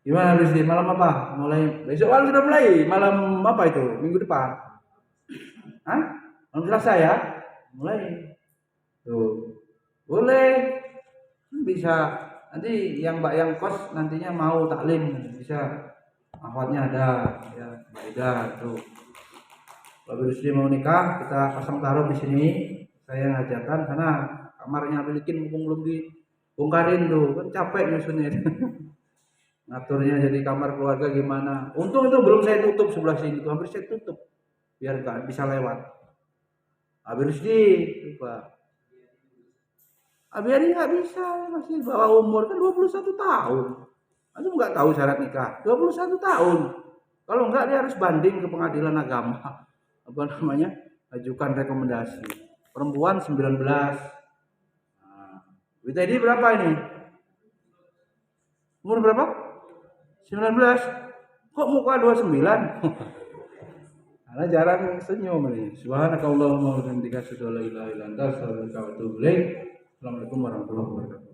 B: Gimana Rizky? Malam apa? Mulai besok kan sudah mulai. Malam apa itu? Minggu depan. Hah? Malam Selasa ya? Mulai. Tuh. Boleh. Bisa. Nanti yang Mbak yang kos nantinya mau taklim, bisa. Akhwatnya ada, ya, Mbak Ida tuh. Kalau Rizky mau nikah, kita pasang taruh di sini. Saya ngajarkan karena kamarnya milikin mumpung belum dibongkarin tuh, kan capek nyusunnya. Ngaturnya jadi kamar keluarga gimana. Untung itu belum saya tutup sebelah sini tuh, hampir saya tutup biar nggak bisa lewat. Habis lupa. Abi nggak bisa, masih bawah umur kan 21 tahun. Antum nggak tahu syarat nikah, 21 tahun. Kalau enggak dia harus banding ke pengadilan agama. Apa namanya? Ajukan rekomendasi. Perempuan 19. Nah, tadi berapa ini? Umur berapa? 19. Kok muka 29? Karena jarang senyum nih. Subhanakallahumma wa bihamdika asyhadu an la ilaha illa anta astaghfiruka wa atubu ilaik. Assalamualaikum warahmatullahi wabarakatuh.